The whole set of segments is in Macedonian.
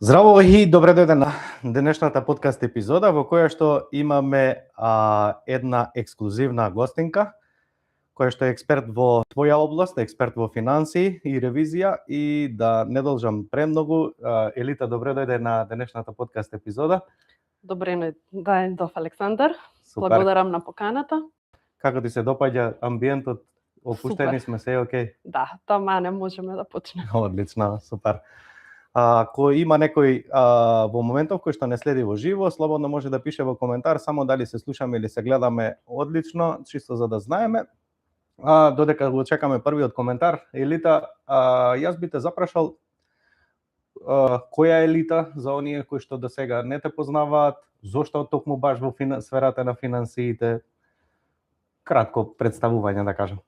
Здраво и добре дојде на денешната подкаст епизода во која што имаме една ексклузивна гостинка, која што е експерт во своја област, експерт во финансии и ревизија, и да не должам премногу, Елита, добре дојде на денешната подкаст епизода. Добре дојдов, Александар. Супер. Благодарам на поканата. Како ти се допаѓа амбиентот? Опуштени сме, се окей? Да, тама не можеме да почнеме. Одлично, супер. Ако има некој во моментов кој што не следи во живо, слободно може да пише во коментар само дали се слушаме или се гледаме одлично, чисто за да знаеме. Додека го чекаме првиот коментар, Елита, јас би те запрашал која е Елита за оние кои што до сега не те познаваат, зошто токму баш во сферата на финансиите? Кратко представување, да кажам.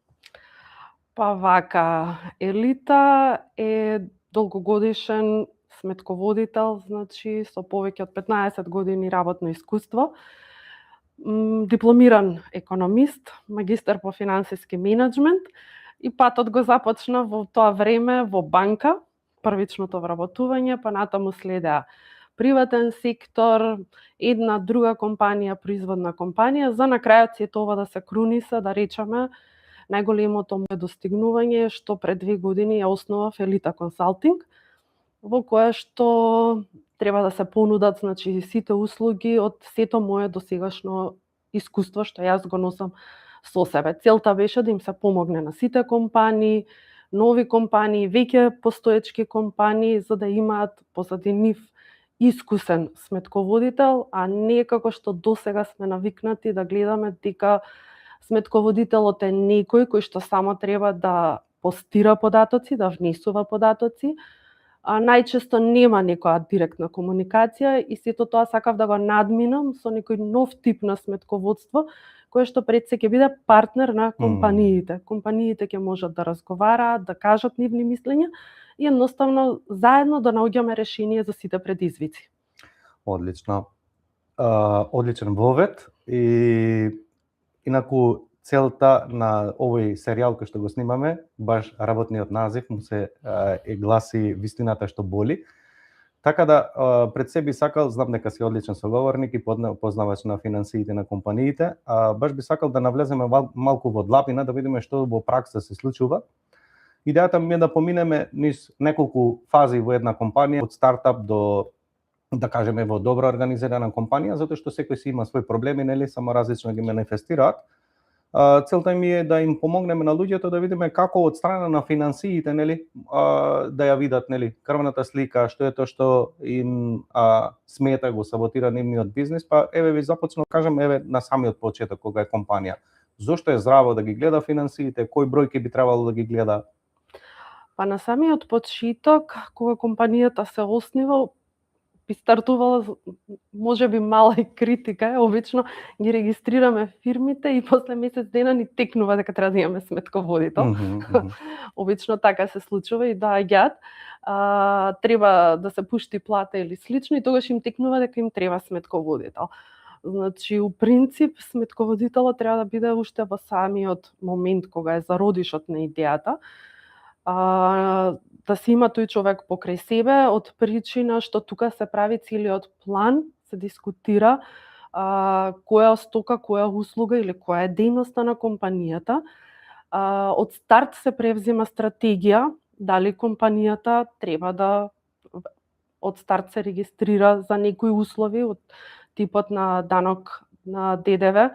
Па вака, Елита е долгогодишен сметководител, значи со повеќе од 15 години работно искуство, дипломиран економист, магистар по финансиски менеджмент, и патот го започна во тоа време во банка, првичното вработување, па натаму следеа приватен сектор, една друга компанија, производна компанија, за на крајот сето ова да се круниса, да речеме, најголемото моје достигнување што пред 2 години ја основав Елита Консалтинг, во која што треба да се понудат, значи, сите услуги од сето моје досегашно искуство што јас го носам со себе. Целта беше да им се помогне на сите компании, нови компании, веќе постоечки компании, за да имаат позади нив искусен сметководител, а не како што досега сме навикнати да гледаме дека сметководителот е некој кој што само треба да постира податоци, да внесува податоци, а најчесто нема некоја директна комуникација, и сето тоа сакав да го надминам со некој нов тип на сметководство, кој што пред се ќе биде партнер на компаниите. Компаниите ќе можат да разговараат, да кажат нивни мислења и едноставно заедно да наоѓаме решение за сите предизвици. Одлично. Одличен вовед, и инаку целта на овој серијал кој што го снимаме, баш работниот назив му се гласи "Вистината што боли". Така да пред себе би сакал, знам дека си одличен соговорник и познавач на финансиите на компаниите, баш би сакал да навлеземе малку во длабина, да видиме што во пракса се случува. Идејата ми е да поминеме низ неколку фази во една компанија, од стартап до, да кажеме, во добро организирана компанија, затоа што секој си има свои проблеми, нели, само различно ги манифестираат. Целта ми е да им помогнеме на луѓето да видиме како од страна на финансиите, нели, да ја видат, нели, крвната слика, што е тоа што им смета, го саботира нивниот бизнис. Па еве ви започнав, кажам, еве на самиот почеток кога е компанија. Зошто е здраво да ги гледа финансиите, кои бројки би требало да ги гледа? Па на самиот почеток, кога компанијата се основа, би стартувала можеби мала и критика, обично ги регистрираме фирмите и после месец дена ни текнува дека треба да имаме сметководител. Обично така се случува и доаѓаат, треба да се пушти плата или слично, и тогаш им текнува дека им треба сметководител. Значи, у принцип, сметководителот треба да биде уште во самиот момент кога е зародишот на идејата, да се има тој човек покрај себе, од причина што тука се прави целиот план, се дискутира која стока, која услуга или која е дејноста на компанијата. Од старт се превзема стратегија, дали компанијата треба да од старт се регистрира за некои услови од типот на данок на ДДВ,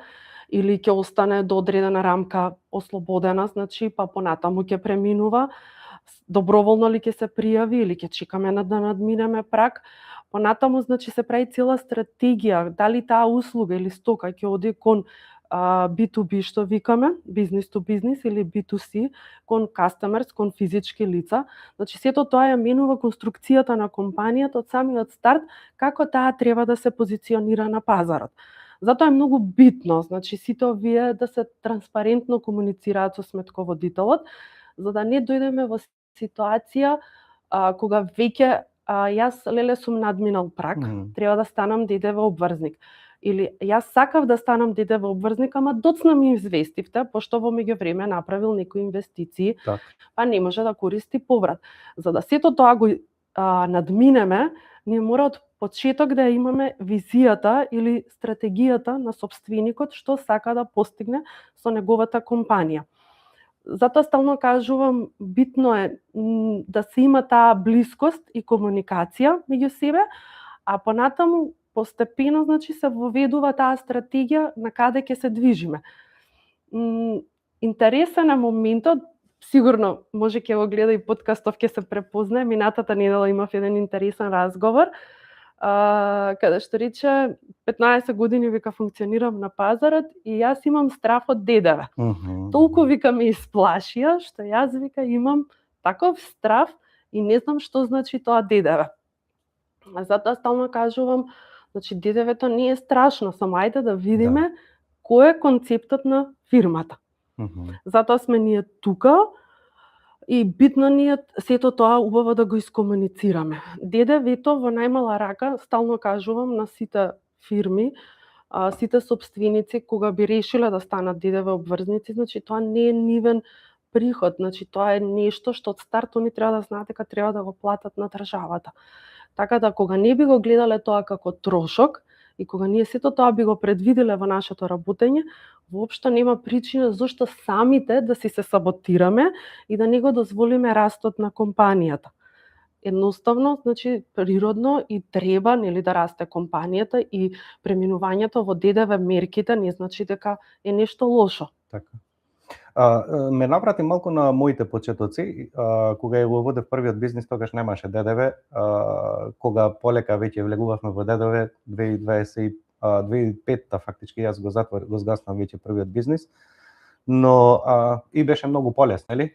или ќе остане до одредена рамка ослободена, значи, па понатаму ќе преминува, доброволно ли ќе се пријави или ќе чекаме да надминеме праг. Понатаму, значи, се прави цела стратегија, дали таа услуга или стока ќе оди кон B2B, што викаме, бизнес to бизнес, или B2C, кон customers, кон физички лица. Значи, сето тоа ја менува конструкцијата на компанијата од самиот старт, како таа треба да се позиционира на пазарот. Затоа е многу битно, значи, сите овие да се транспарентно комуницираат со сметководителот, за да не дојдеме во ситуација кога веќе јас леле сум надминал праг, треба да станам ДДВ обврзник. Или јас сакав да станам ДДВ обврзник, ама доцна ми известивте, пошто во меѓувреме направил некои инвестиции, па не може да користи поврат. За да сето тоа го надминеме, ние мора од почеток да имаме визијата или стратегијата на сопственикот што сака да постигне со неговата компанија. Затоа стално кажувам, битно е да се има таа блискост и комуникација меѓу себе, а понатаму постепено се воведува таа стратегија на каде ќе се движиме. Интересен е моментот, сигурно може ќе го гледа и подкастов, ќе се препознае. Минатата недела имав еден интересен разговор, каде што рече 15 години вика функционирам на пазарот и јас имам страф од ДДВ. Толку вика ме исплашија што јас вика имам таков страф и не знам што значи тоа ДДВ. Затоа стално кажувам, ДДВ-то не е страшно, само ајде да видиме кој е концептот на фирмата. Затоа сме ние тука и битно ни е сето тоа убаво да го искомуницираме. ДДВ-то во најмала рака, стално кажувам на сите фирми, сите сопственици кога би решиле да станат ДДВ обврзници, тоа не е нивен приход, тоа е нешто што од старт они треба да знаат дека треба да го платат на државата. Така да кога не би го гледале тоа како трошок и кога ние сето тоа би го предвиделе во нашето работење, воопшто нема причина зошто самите да си се саботираме и да не го дозволиме растот на компанијата. Едноставно, природно и треба да расте компанијата и преминувањето во ДДВ мерките не значи дека е нешто лошо. Така. Ме наврати малку на моите почетоци, кога ја го водев првиот бизнис, тогаш немаше ДДВ, кога полека веќе влегувавме во ДДВ 2005-та фактички јас го згаснав веќе првиот бизнис, но и беше многу полесно, нели?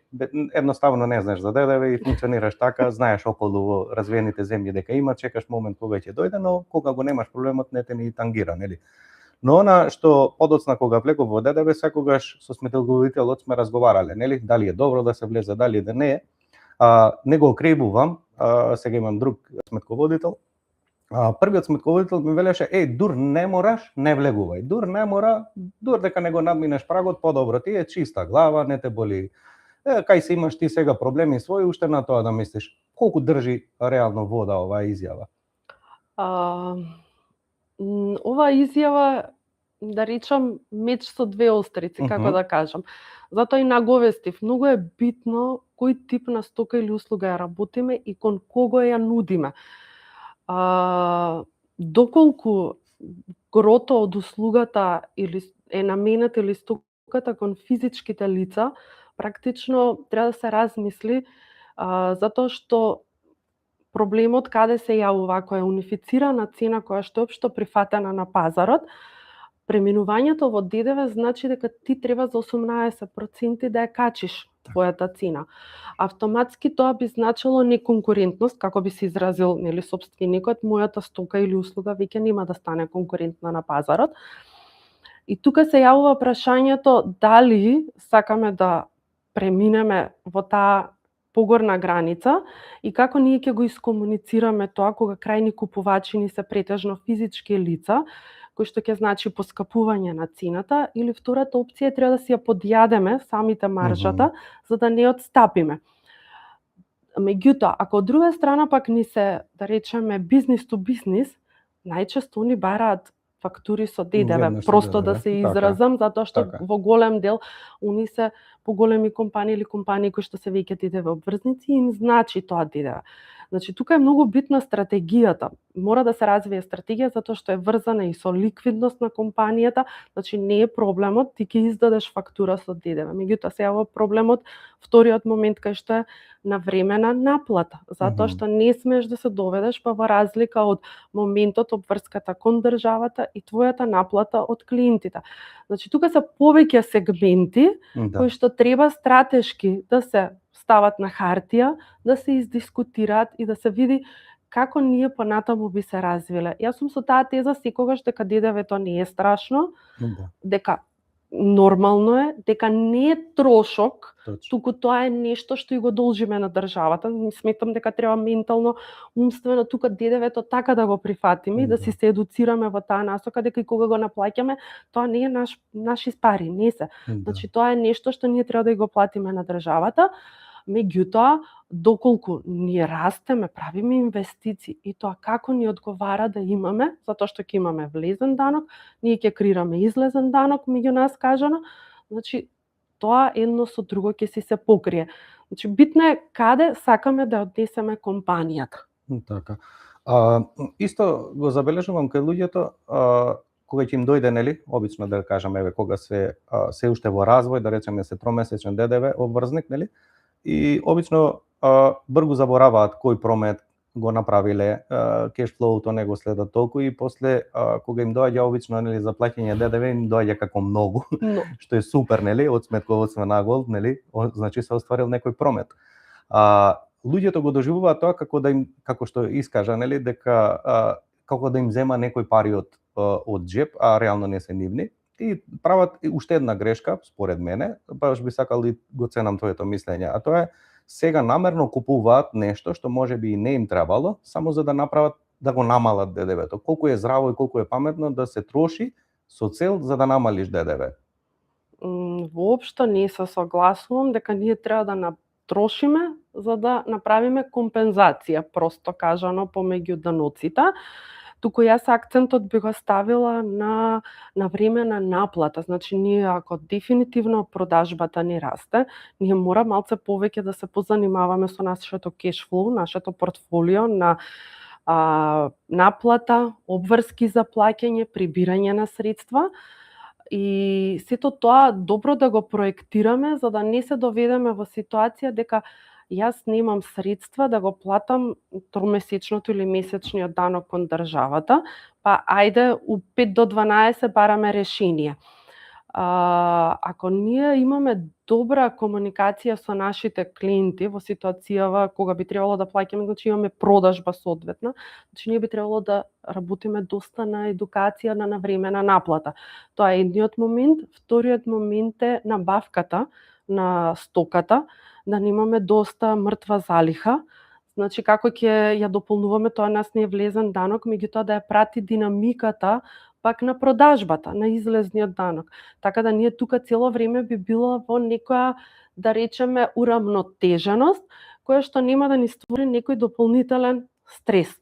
Едноставно не знаеш за ДДВ и функционираш така, знаеш околу во развиените земји дека има, чекаш момент кога ќе дојде, но кога го немаш проблемот не те ни тангира, нели? Но она што подоцна кога влегов во ДДВ, секогаш со сметководителот сме разговарале, нели? Дали е добро да се влезе, дали да не е. Не го окребувам, сега имам друг сметководител. Првиот сметководител ми велеше, дур не мораш, не влегувај. Дур не мора, дур дека не го надминеш прагот, подобро ти е чиста глава, не те боли. Кај се имаш ти сега проблеми своји, уште на тоа да мислиш. Колку држи реално вода оваа изјава? Ова изјава, да речам, меч со две острици, како да кажам. Затоа и наговестив, многу е битно кој тип на стока или услуга ја работиме и кон кого ја нудиме. Доколку грото од услугата или е наменета или стоката кон физичките лица, практично треба да се размисли, затоа што проблемот каде се јавува, ако е унифицирана цена која што е општо прифатена на пазарот, преминувањето во ДДВ значи дека ти треба за 18% да ја качиш твојата цена. Автоматски тоа би значило неконкурентност, како би се изразил сопственикот, мојата стока или услуга веќе нема да стане конкурентна на пазарот. И тука се јавува прашањето дали сакаме да преминеме во таа погорна граница и како ние ќе го искомуницираме тоа кога крајни купувачи ни се претежно физички лица, кој што ќе значи поскапување на цената, или втората опција треба да си ја подјадеме самите маржата за да не отстапиме. Меѓутоа, ако од друга страна пак ни се, да речеме, бизнис ту бизнис, најчесто они бараат фактури со ДДВ, просто да се изразам, затоа што во голем дел они се поголеми компании или компании кои што се веќе ДДВ обврзници, им значи тоа ДДВ. Тука е многу битна стратегијата. Мора да се развие стратегија затоа што е врзана и со ликвидност на компанијата, не е проблемот ти ќе издадеш фактура со ДДВ. Меѓутоа се јава проблемот вториот момент кај што е навремена наплата, затоа што не смееш да се доведеш во разлика од моментот обврската кон државата и твојата наплата од клиентите. Тука се повеќе сегменти кои што треба стратешки да се стават на хартија, да се издискутираат и да се види како ние понатаму би се развиле. Јас сум со таа теза секогаш дека ДДВ-то не е страшно, дека нормално е, дека не е трошок, туку тоа е нешто што и го должиме на државата. Сметам дека треба ментално, умствено тука ДДВ-то така да го прифатиме и да си се едуцираме во таа насока дека и кога го наплаќаме, тоа не е наши пари, не се. Тоа е нешто што ние треба да го платиме на државата. Меѓутоа, доколку ние растеме, правиме инвестиции и тоа како ни одговара да имаме, затоа што ќе имаме влезен данок, ние ќе креираме излезен данок меѓу нас кажано, значи тоа едно со друго ќе си се покрие. Значи битно е каде сакаме да однесеме компанијата. Така. Исто го забележувам кај луѓето, кога ќе им дојде, нели, обично да кажеме, еве, кога се уште во развој, да речеме се тромесечен ДДВ обврзник, нели, и обично бргу забораваат кој промет го направиле, кешфлоуто не го следат толку и после кога им доаѓа обично, нели, за плаќање ДДВ им доаѓа како многу, што е супер, нели, од сметководство на гол, нели, значи се остварил некој промет. Луѓето го доживуваат тоа како што искажа, нели, дека како да им зема некој пари од джеб, а реално не се нивни. И прават уште една грешка, според мене, баш би сакал и го ценам твоето мислење, а тоа е сега намерно купуваат нешто што можеби и не им требало, само за да направат, да го намалат ДДВ-то. Колку е здраво и колку е паметно да се троши со цел за да намалиш ДДВ? Воопшто не се согласувам дека ние треба да трошиме за да направиме компензација, просто кажано помеѓу даноците. Туку јас акцентот би го ставила на време на наплата. Значи, ние ако дефинитивно продажбата не расте, ние мора малце повеќе да се позанимаваме со нашето кешфлоу, нашето портфолио на наплата, обврски за плаќање, прибирање на средства. И сето тоа добро да го проектираме за да не се доведеме во ситуација дека јас немам средства да го платам тромесечното или месечниот данок кон државата, па ајде у 5 до 12 бараме решение. Ако ние имаме добра комуникација со нашите клиенти во ситуацијава кога би требало да плаќаме, значи имаме продажба соодветна, значи ние би требало да работиме доста на едукација на навремена наплата. Тоа е едниот момент. Вториот момент е набавката на стоката, да немаме доста мртва залиха. Значи како ќе ја дополнуваме, тоа нас не е влезен данок, меѓутоа да ја прати динамиката пак на продажбата, на излезниот данок. Така да ние тука цело време би било во некоја, да речеме, урамнотеженост, која што нема да ни створи некој дополнителен стрес.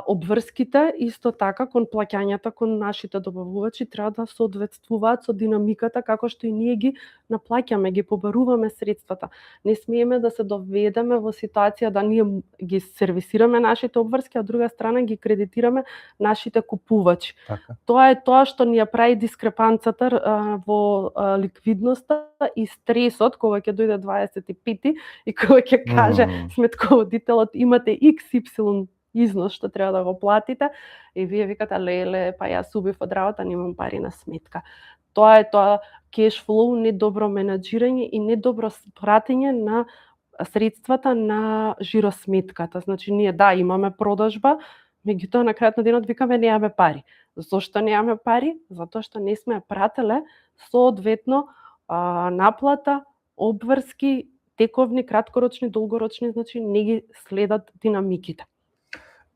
Обврските исто така кон плаќањата кон нашите добавувачи треба да соодветствуваат со динамиката како што и ние ги наплаќаме, ги побаруваме средствата. Не смееме да се доведеме во ситуација да ние ги сервисираме нашите обврски, а од друга страна ги кредитираме нашите купувачи. Така. Тоа е тоа што ни ја прави дискрепанцата во ликвидноста и стресот кога ќе дојде 25 и кога ќе каже сметководителот имате XY износ што треба да го платите и вие викате леле, па јас убив од работа, немам пари на сметка. Тоа е тоа кешфлоу, недобро менаџирање и недобро пратење на средствата на жиросметката. Значи ние имаме продажба, меѓутоа на крајот на денот викаме немаме пари. Зошто немаме пари? Затоа што не сме прателе соодветно наплата, обврски, тековни, краткорочни, долгорочни, значи не ги следат динамиките.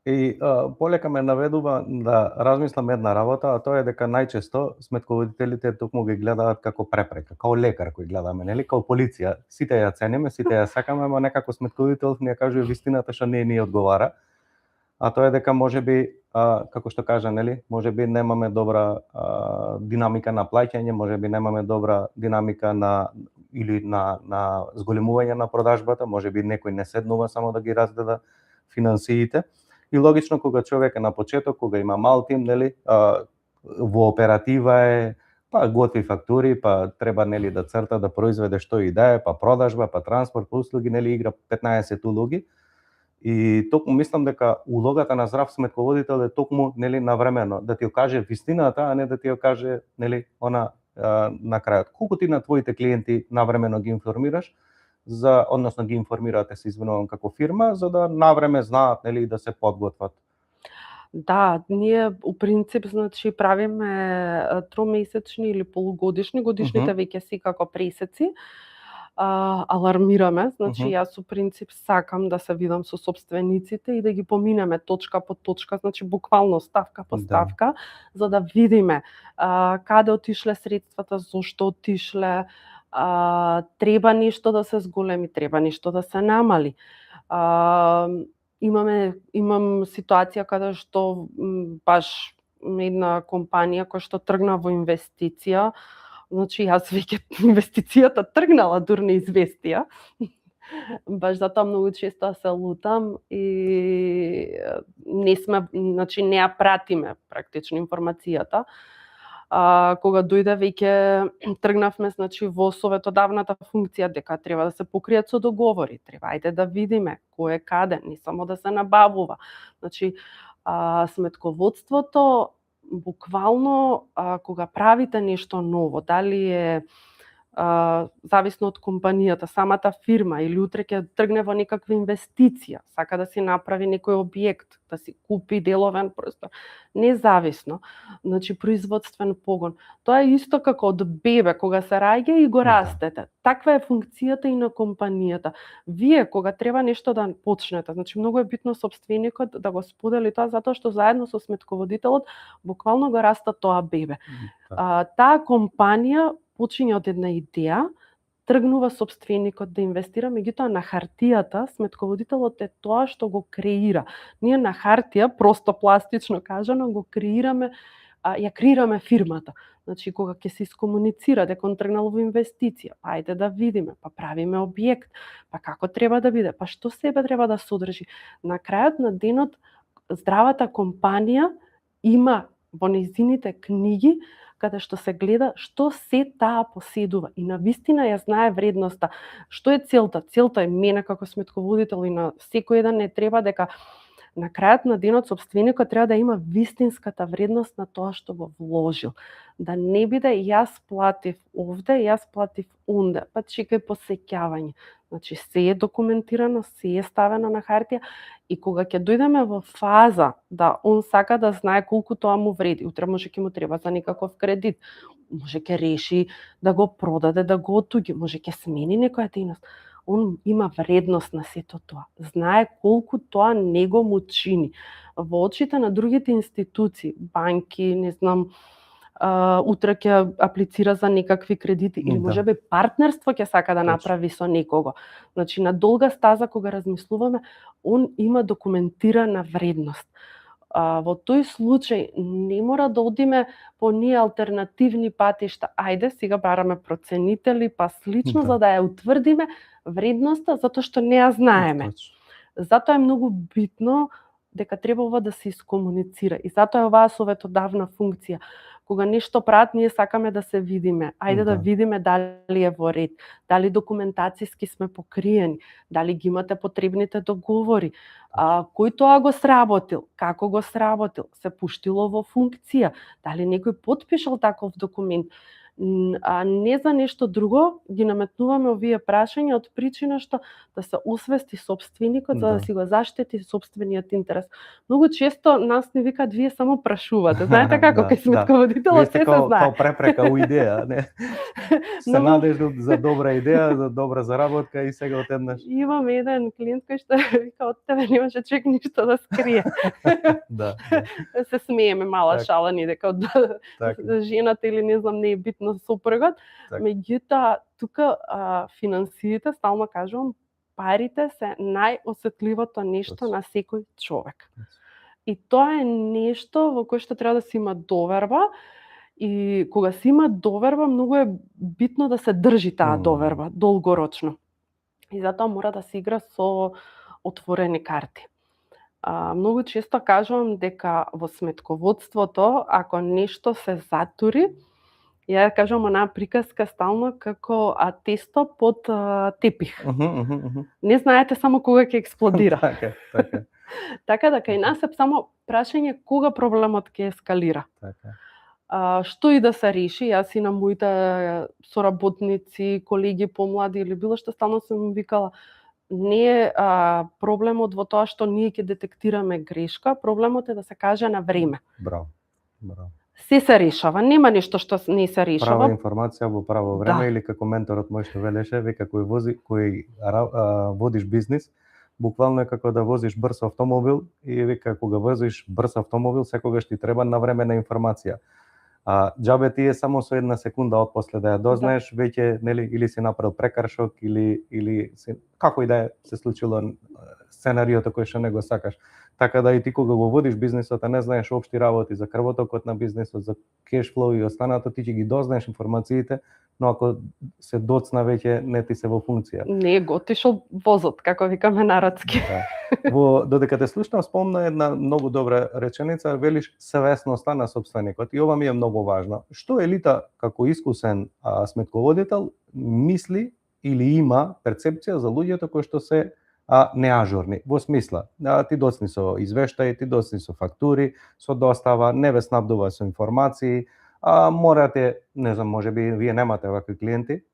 И полека ме наведува да размислам една работа, а тоа е дека најчесто сметководителите токму ги гледаат како препрека, како лекар кој гледаме, нели, како полиција. Сите ја цениме, сите ја сакаме, ама некако сметководителот ни ја кажува вистината што не ни одговара. А тоа е дека можеби, како што кажа, нели, можеби немаме добра динамика на плаќање, можеби немаме добра динамика на зголемување на продажбата, можеби некој не седнува само да ги разгледа финансиите. И логично кога човек е на почеток, кога има мал тим, нели, во оператива е, па готви фактури, па треба, нели, да црта, да произведе што и да е, па продажба, па транспорт, па услуги, нели, игра 15 улоги. И токму мислам дека улогата на здрав сметководител е токму, нели, навремено да ти ја каже вистината, а не да ти ја каже, нели, она на крајот. Колку ти на твоите клиенти навремено ги информираш, односно ги информирате, се извинувам, како фирма, за да навреме знаат, нели, да се подготват? Да, ние у принцип, значи, правиме тромесечни или полугодишни, годишните веќе си како пресеци. Алармираме, значи јас у принцип сакам да се видам со сопствениците и да ги поминеме точка по точка, значи буквално ставка по ставка, за да видиме каде отишле средствата, зошто отишле, Треба нешто да се зголеми, треба нешто да се намали. Имам ситуација каде што баш една компанија која што тргна во инвестиција, значи јас веќе инвестицијата тргнала дур неизвестија. Баш затоа многу често се лутам и не ја пратиме практично информацијата. Кога дојде веќе тргнавме во советодавната функција дека треба да се покријат со договори, треба ајде да видиме кој е каде, не само да се набавува. Значи сметководството буквално кога правите нешто ново, дали е зависно од компанијата, самата фирма или утре ќе тргне во некаква инвестиција, сака да си направи некој објект, да си купи деловен простор, независно, значи производствен погон. Тоа е исто како од бебе кога се раѓа и го растете. Таква е функцијата и на компанијата. Вие кога треба нешто да почнете, значи многу е битно сопственикот да го сподели тоа затоа што заедно со сметководителот буквално го раста тоа бебе. Таа компанија почиња од една идеја, тргнува сопственикот да инвестира, меѓутоа на хартијата сметководителот е тоа што го креира. Ние на хартија, просто пластично кажано, го креираме, ја креираме фирмата. Значи кога ќе се искомуницира дека он тргнал во инвестиција, па ајде да видиме, па правиме објект, па како треба да биде, па што себе треба да содржи. На крајот на денот здравата компанија има во нејзините книги каде што се гледа што се таа поседува и навистина ја знае вредноста. Што е целта? Целта е мене како сметководител и на секој еден не треба дека на крајот на денот сопственикот треба да има вистинската вредност на тоа што го вложил. Да не биде јас платив овде, јас платив онде, па чекај посеќавање. Значи се е документирано, се е ставено на хартија и кога ќе дојдеме во фаза да он сака да знае колку тоа му вреди, утре може ќе му треба за некаков кредит, може ќе реши да го продаде, да го отуѓи, може ќе смени некоја дејност. Он има вредност на сето тоа. Знае колку тоа него му чини. Во очите на другите институции, банки, не знам, утре ќе аплицира за некакви кредити или можеби партнерство ќе сака да направи со некого. Значи на долга стаза кога размислуваме, он има документирана вредност. Во тој случај не мора да одиме по ние алтернативни патишта. Ајде, сега бараме проценители, па слично, за да ја утврдиме вредноста, затоа што не ја знаеме. Затоа е многу битно дека требава да се искомуницира. И затоа е оваа советодавна функција. Кога нешто прават, ние сакаме да се видиме. Ајде да видиме дали е во ред, дали документацијски сме покриени, дали ги имате потребните договори, кој тоа го сработил, како го сработил, се пуштило во функција, дали некој потпишал таков документ. Не за нешто друго ги наметнуваме овие прашања од причина што да се освести сопственикот за да си го заштити сопствениот интерес. Многу често нас не викаат вие само прашувате. Знаете како кај сметководителот се знае. Као препрека у идеја, не? Се надежда за добра идеја, за добра заработка и сега отеднаш. Имам еден клиент кој што вика од тебе немаше човек ништо да скрие. Се смееме, мала шала ни дека од жената или не знам не е битно сопругот, меѓутоа тука финансиите, стално кажувам, парите се најосетливото нешто на секој човек. И тоа е нешто во кое што треба да се има доверба и кога се има доверба, многу е битно да се држи таа доверба долгорочно. И затоа мора да се игра со отворени карти. Многу често кажувам дека во сметководството, ако нешто се затури, ја кажам онаа приказка стално како тесто под тепих. Не знаете само кога ќе експлодира. Така да кај нас е само прашање кога проблемот ќе ескалира. Што и да се реши, јас и на моите соработници, колеги помлади или било што стално сум викала, не е проблемот во тоа што ние ќе детектираме грешка, проблемот е да се каже на време. Браво. Се решава, нема нешто што не се решава. Права информација во право време или како менторот мој што велеше, века кој водиш бизнис, буквално е како да возиш брз автомобил и века кога возиш брз автомобил секогаш ти треба навремена информација. Џабе ти е само со една секунда од после да ја дознаеш, веќе нели или си направил прекаршок или како и да е се случило сценариото кој што не го сакаш. Така да и ти кога го водиш бизнисот, а не знаеш општи работи за крвотокот на бизнисот, за кешфлоу и останато, ти ќе ги дознаеш информациите, но ако се доцна веќе не ти се во функција. Не го отишол возот, како викаме народски. Да. Додека те слушнав, спомна една многу добра реченица, велиш свесноста на собственикот. И ова ми е многу важно. Што елита како искусен сметководител мисли или има перцепција за луѓето кои што се неажурни, во смисла, ти доцни со извештаи, ти доцни со фактури, со достава, не ве снабдува со информации, морате, не знам, можеби вие немате вакви клиенти,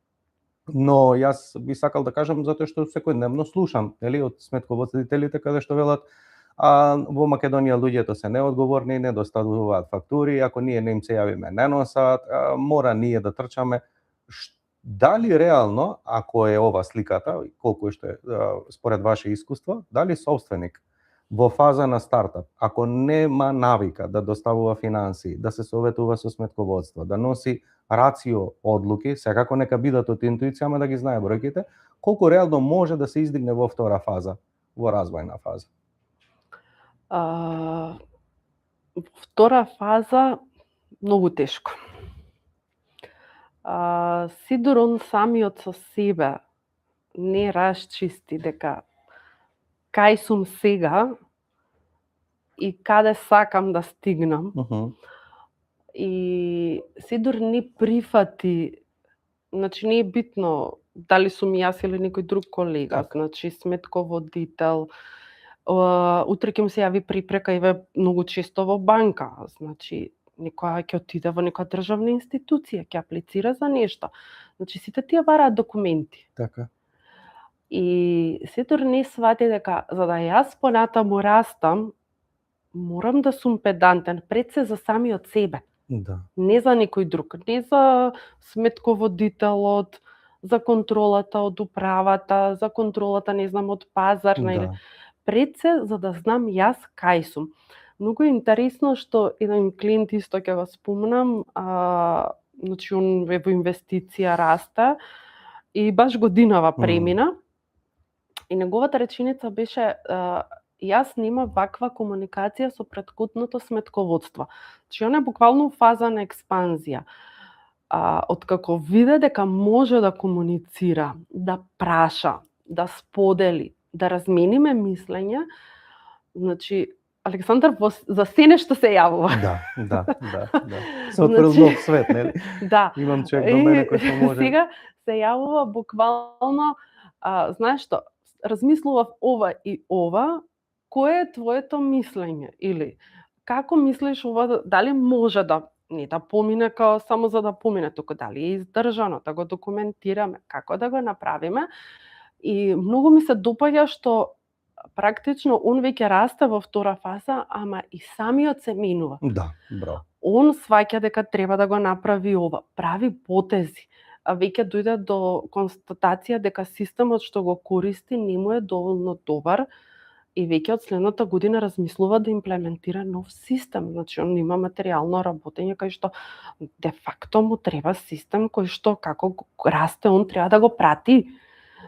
но јас би сакал да кажам затоа што секојдневно слушам, нели, од сметководителите каде што велат во Македонија луѓето се неодговорни, не доставуваат фактури, ако ние не им се јавиме не носат, мора ние да трчаме. Дали реално, ако е ова сликата, колку што е според ваше искуство, дали собственик во фаза на стартап, ако нема навика да доставува финансии, да се советува со сметководство, да носи рацио одлуки, секако нека бидат од интуиција, ама да ги знае бројките, колку реално може да се издигне во втора фаза, во развојна фаза? Втора фаза многу тешко. Сидор он самиот со себе не расчисти дека кај сум сега и каде сакам да стигнам. И Сидор не прифати, значи не е битно дали сум јас или некој друг колега, значи сметководител, утре ќе му се јави припрека и многу често во банка, значи некоја ќе отиде во некоја државна институција, ќе аплицира за нешто. Значи сите тие бараат документи. Така. И Сидор не свати дека за да јас понатаму растам, морам да сум педантен пред се за самиот себе. Да. Не за некој друг, не за сметководителот, за контролата од управата, за контролата, не знам, од пазарна или пред се за да знам јас кај сум. Многу интересно што еден клиент исто ќе го спомнам, значи он е во инвестиција расте и баш годинава премина и неговата реченица беше јас нема ваква комуникација со претходното сметководство. Значи он е буквално фаза на експанзија. Откако виде дека може да комуницира, да праша, да сподели, да размениме мислење, значи Александар за се нешто се јавува. Да. Се отворил нов свет, нели? Да. Имам човек до мене кој што може. Сега се јавува буквално, знаеш што, размислував ова и ова, кое е твоето мислење? Или како мислиш ова, дали може да не да помине као само за да помине, туку дали е издржано, да го документираме, како да го направиме. И многу ми се допаѓа што практично он веќе расте во втора фаза, ама и самиот се менува. Да, браво. Он сваќа дека треба да го направи ова, прави потези. Веќе дојде до констатација дека системот што го користи не му е доволно добар и веќе од следната година размислува да имплементира нов систем. Значи он има материјално работење кај што де факто му треба систем кој што како расте он треба да го прати.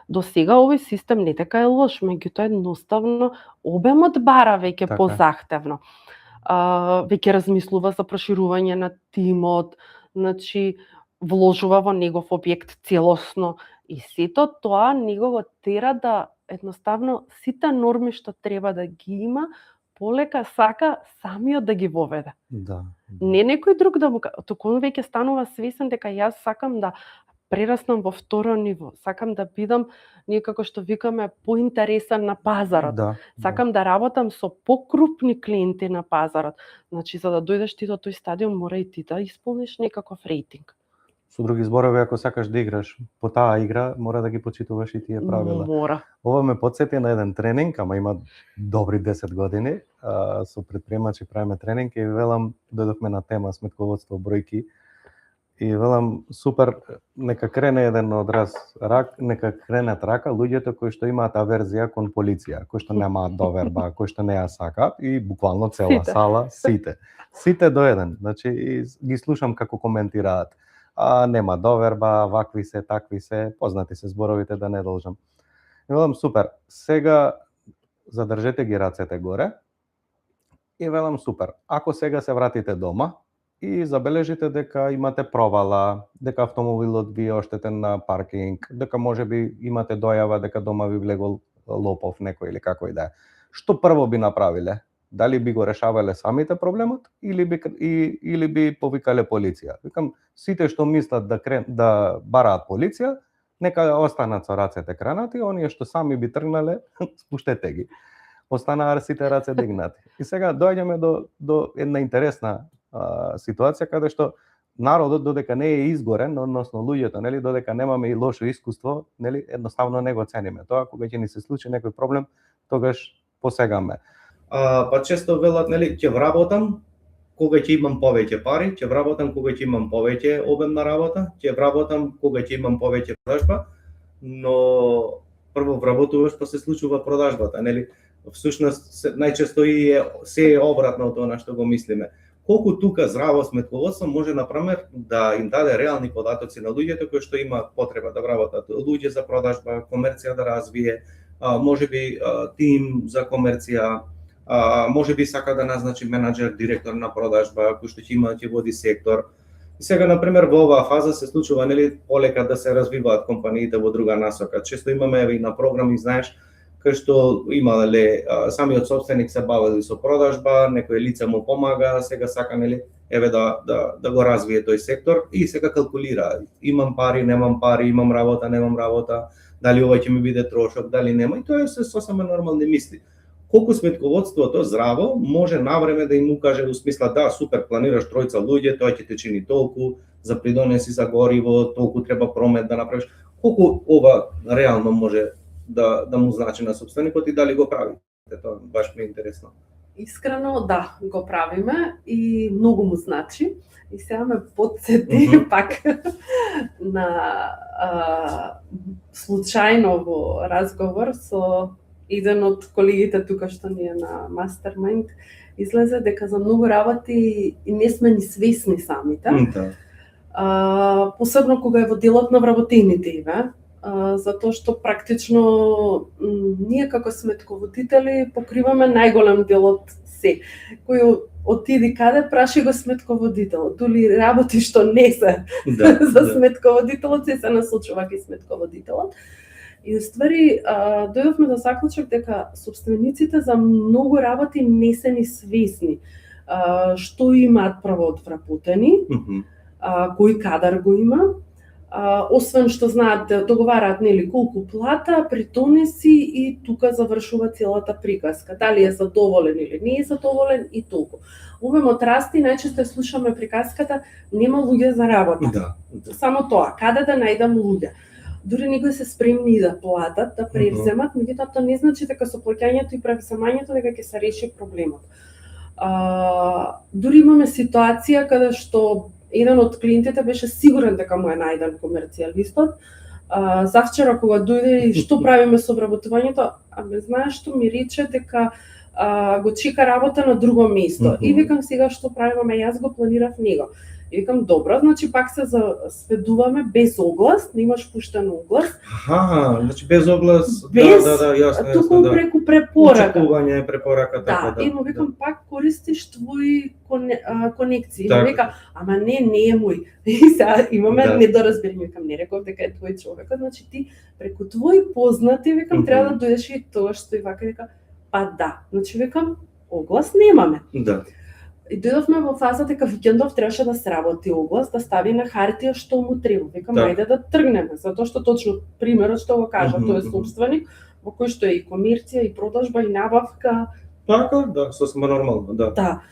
До сега овој систем не дека е лош, меѓутоа едноставно обемот бара веќе позахтевно. Веќе размислува за проширување на тимот, значи вложува во негов објект целосно и сето тоа него го тера да едноставно сите норми што треба да ги има, полека сака самиот да ги воведе. Да. Не некој друг да му туку он веќе станува свесен дека јас сакам да прераснам во второ ниво, сакам да бидам некако што викаме поинтересен на пазарот. Сакам да работам со покрупни клиенти на пазарот. Значи за да дојдеш ти до тој стадиум мора и ти да исполниш некаков рейтинг. Со други зборови, ако сакаш да играш по таа игра, мора да ги почитуваш и тие правила. Мора. Ова ме потсети на еден тренинг, ама има добри 10 години. Со предприемачи правиме тренинг и велам, дојдовме на тема сметководство бројки. И велам супер, нека крене еден одраз нека кренат рака луѓето кои што имаат аверзија кон полиција, кои што немаат доверба, кои што не ја сакаат и буквално цела сала, сите до еден. Значи ги слушам како коментираат. Нема доверба, вакви се, такви се, познати се зборовите, да не должам. И велам супер, сега задржете ги рацете горе. И велам супер, ако сега се вратите дома и забележите дека имате провала, дека автомобилот ви е оштетен на паркинг, дека можеби имате дојава дека дома ви влегол лопов некој или како и да е. Што прво би направиле? Дали би го решавале самите проблемот или би повикале полиција? Викам, сите што мислат да бараат полиција, нека останат со рацете кранати, оние што сами би тргнале, спуштете ги. Останаа сите раце дигнати. И сега доаѓаме до една интересна ситуација каде што народот додека не е изгорен, односно луѓето, нели, додека немаме и лошо искуство, нели, едноставно не го цениме тоа. Кога ќе ни се случи некој проблем, тогаш посегаме. Па често велат, нели, ќе вработам кога ќе имам повеќе пари, ќе вработам кога ќе имам повеќе обем на работа, ќе вработам кога ќе имам повеќе продажба, но прво вработуваш па се случува продажбата, нели? Всушност најчесто и се е обратно од тоа што го мислиме. Колку тука здраво сметководство може например да им даде реални податоци на луѓето кои што имаат потреба да вработат, луѓе за продажба, комерција да развие, можеби тим за комерција, можеби сака да назначи менаџер, директор на продажба, кој што ќе води сектор. И сега например во оваа фаза се случува, нели, полека да се развиваат компаниите во друга насока. Често имаме и на програми, знаеш, кај што имале самиот собственик се бавели со продажба, некој лице му помага, сега сака, нели, еве да го развие тој сектор и сега калкулира, имам пари, немам пари, имам работа, немам работа, дали ова ќе ми биде трошок, дали нема, и тоа е се сосема нормални мисли. Колку сметководството здраво може навреме да им укаже во смисла, да, супер, планираш тројца луѓе, тоа ќе те чини толку, за придонеси за гориво, толку треба промет да направиш. Колку ова реално може да му значи на собственикот и дали го правите? Тоа баш ми е интересно. Искрено, да, го правиме и многу му значи. И сега ме подсети пак на случајно во разговор со еден од колегите тука што ни е на Mastermind, излезе дека за многу работи и не сме ни свесни самите. Посебно кога е во делот на вработените, затоа што практично ние како сметководители покриваме најголем дел од се. Кој отиди каде, праши го сметководителот, дули работи што не се за сметководителот, се насочува кај сметководителот. И уствари дојдовме до заклучок дека собствениците за многу работи не се ни свесни што имаат прво од вработени, кој кадар го има, освен што знаат да договараат, нели, колку плата, притонеси и тука завршува целата приказка. Дали е задоволен или не е задоволен и толку. Обемот расте и најчесто слушаме приказката нема луѓе за работа. Да. Само тоа, каде да најдам луѓе? Дури некои се спремни да платат, да превземат, меѓутоа тоа не значи дека со плаќањето и превземањето дека ќе се реши проблемот. Дури имаме ситуација каде што еден од клиентите беше сигурен дека му е најден комерцијалистот. Завчера кога дојде и што правиме со обработувањето, знаеш што ми рече дека го чека работа на друго место. И викам сега што правиме, јас го планирав него. И викам добро, значи пак се сведуваме без оглас, немаш пуштен оглас. Значи без оглас, јасно. Туку преку препорака. Очекување препорака, така да. И му викам пак користиш твои конекции. Да. Вика, ама не е мој. И сега имаме недоразбирање, викам не реков дека е твој човекот, значи ти преку твои познати, викам треба да дојдеш и тоа што и вака, вика, па да. Значи викам оглас немаме. Да. И дојдовме во фаза дека викендов требаше да се работи оглас, да стави на хартија што му треба. Викам, ајде да тргнеме, затоа што точно примерот што го кажа, тој е собственик, во кој што е и комерција, и продажба, и набавка. Така, да, сосема нормално, да. Да.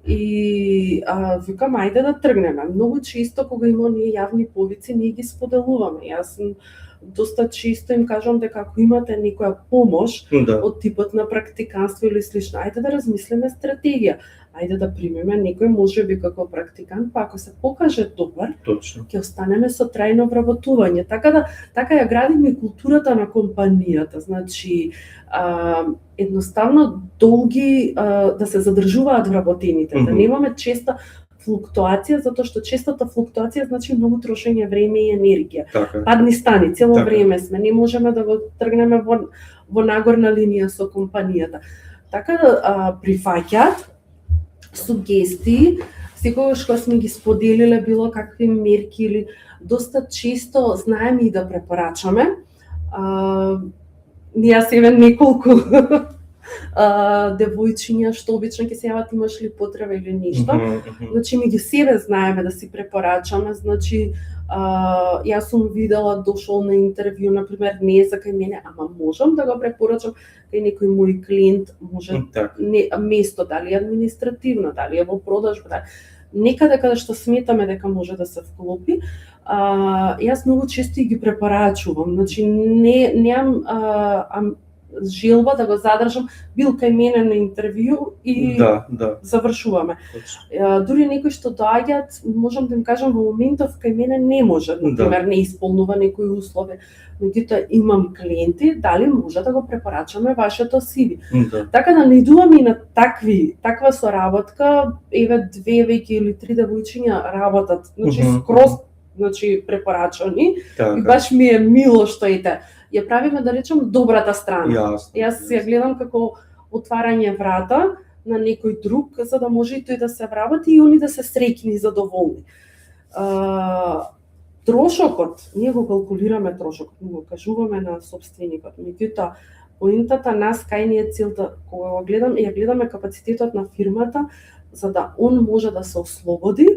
И викам, ајде да тргнеме. Многу често кога има ние јавни повици, ние ги споделуваме. Јас сум доста често им кажам дека ако имате некоја помош Да. од типот на практиканство или слично, ајде да размислиме стратегија. Ајде да примеме некој можеби како практикант, па ако се покаже добар, Точно. ќе останеме со трајно вработување. Така ја градиме и културата на компанијата. Значи, едноставно долги да се задржуваат вработените, да немаме честа флуктуација, затоа што честата флуктуација значи многу трошење време и енергија. Така. Падни стани, цело Така. време сме, не можеме да го тргнеме во нагорна линија со компанијата. Така да прифаќаат сугестии, секогаш кога сме ги споделиле било какви мерки или доста често знаеме и да препорачаме. Ние себе неколку девојчиња што обично ќе се јават имаш ли потреба или ништо. Значи меѓу себе знаеме да си препорачаме, значи јас сум видела дошол на интервју, например, не е за кај мене, ама можам да го препорачам кај некој мој клиент, може место, дали административно, дали е во продажба, дали некаде каде што сметаме дека може да се вклопи. Јас многу често и ги препорачувам, значи неам желба да го задржам, бил кај мене на интервју и завршуваме. Дури некои што доаѓаат, можам да им кажам во моментов кај мене не може, например, не исполнува некои услови, меѓутоа имам клиенти, дали може да го препорачаме вашето CV. Така да наидуваме и на таква соработка, еве 2 веќе или 3 девојчиња работат, значи скроз препорачани и баш ми е мило што ја правиме, да речем, добрата страна. Јас ја гледам како отварање врата на некој друг, за да може и тој да се вработи и они да се среќни и задоволни. Трошокот, ние го калкулираме трошокот, го кажуваме на собственикот, меѓутоа поентата нас кај ни е целта, кога го гледам, ја гледаме капацитетот на фирмата, за да он може да се ослободи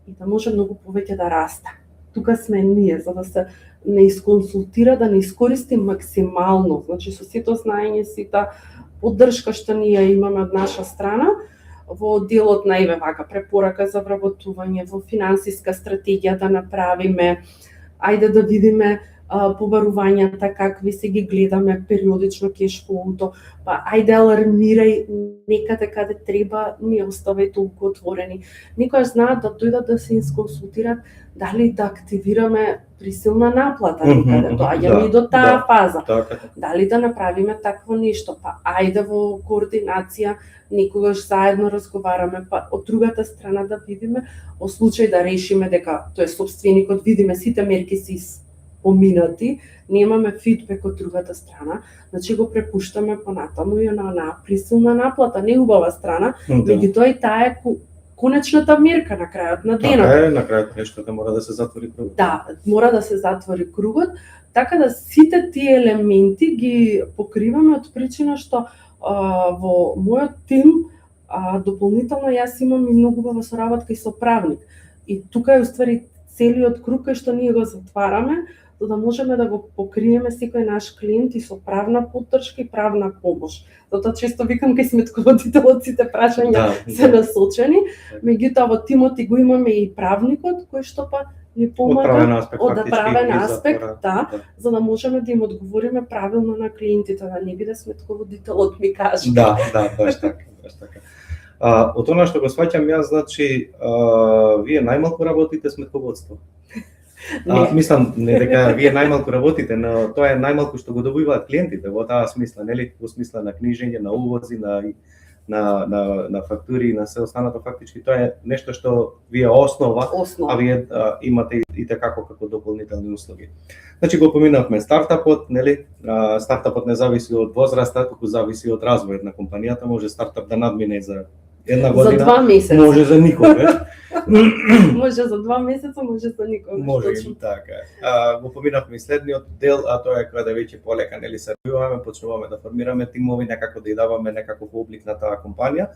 и да може многу повеќе да расте. Тука сме ние, за да се не исконсултира, да не искористи максимално, значи со сето знаење, сета поддршка што ние имаме од наша страна, во делот на вака препорака за вработување, во финансиска стратегија да направиме, ајде да видиме побарувањата какви се ги гледаме периодично кешфлоуто, па ајде алармирај некаде каде треба, не оставај толку отворени. Некојаш знаат да дојдат да се исконсултираат дали да активираме присилна наплата некаде, доаѓаме и до таа фаза. Дали да направиме такво нешто, па ајде во координација некогаш заедно разговараме, па од другата страна да видиме, во случај да решиме дека тој собственикот видиме сите мерки се поминати, немаме фидбек од другата страна, значи го препуштаме понатаму и на присилна наплата, не убава страна, меѓутоа и таа е конечната мерка на крајот на денот. Така е, на крајот нештото мора да се затвори кругот. Да, мора да се затвори кругот, така да сите тие елементи ги покриваме од причина што во мојот тим дополнително јас имам и многу убава соработка и со правник. И тука е уствари целиот круг кај што ние го затвараме, за да можеме да го покриеме секој наш клиент и со правна поддршка и правна помош. Затоа често викам кај сметководителот сите прашања се насочени, меѓутоа во тимот и го имаме и правникот кој што па ни помага од правен аспект, за да можеме да им одговориме правилно на клиентите, да не биде сметководителот ми каже. Да, баш така. Од она што го сваќам јас, значи, вие најмалку работите сметководство. Мислам, не дека вие најмалку работите, но тоа е најмалку што го добиваат клиентите во таа смисла, нели, во смисла на книжење, на увози, на фактури и на се останато, фактички тоа е нешто што ви е основа, а вие имате и како дополнителни услуги. Значи го поминавме стартапот, нели? Стартапот не зависи од возраста, туку зависи од развојот на компанијата, може стартап да надмине за една година, за 2 месеца. Може за никога. Може за 2 месеца, може за никога. Може и така. Го поминавме и следниот дел, а тоа е кога веќе полека нели се развиваме, почнуваме да формираме тимови, некако да ја даваме некаков облик на таа компанија.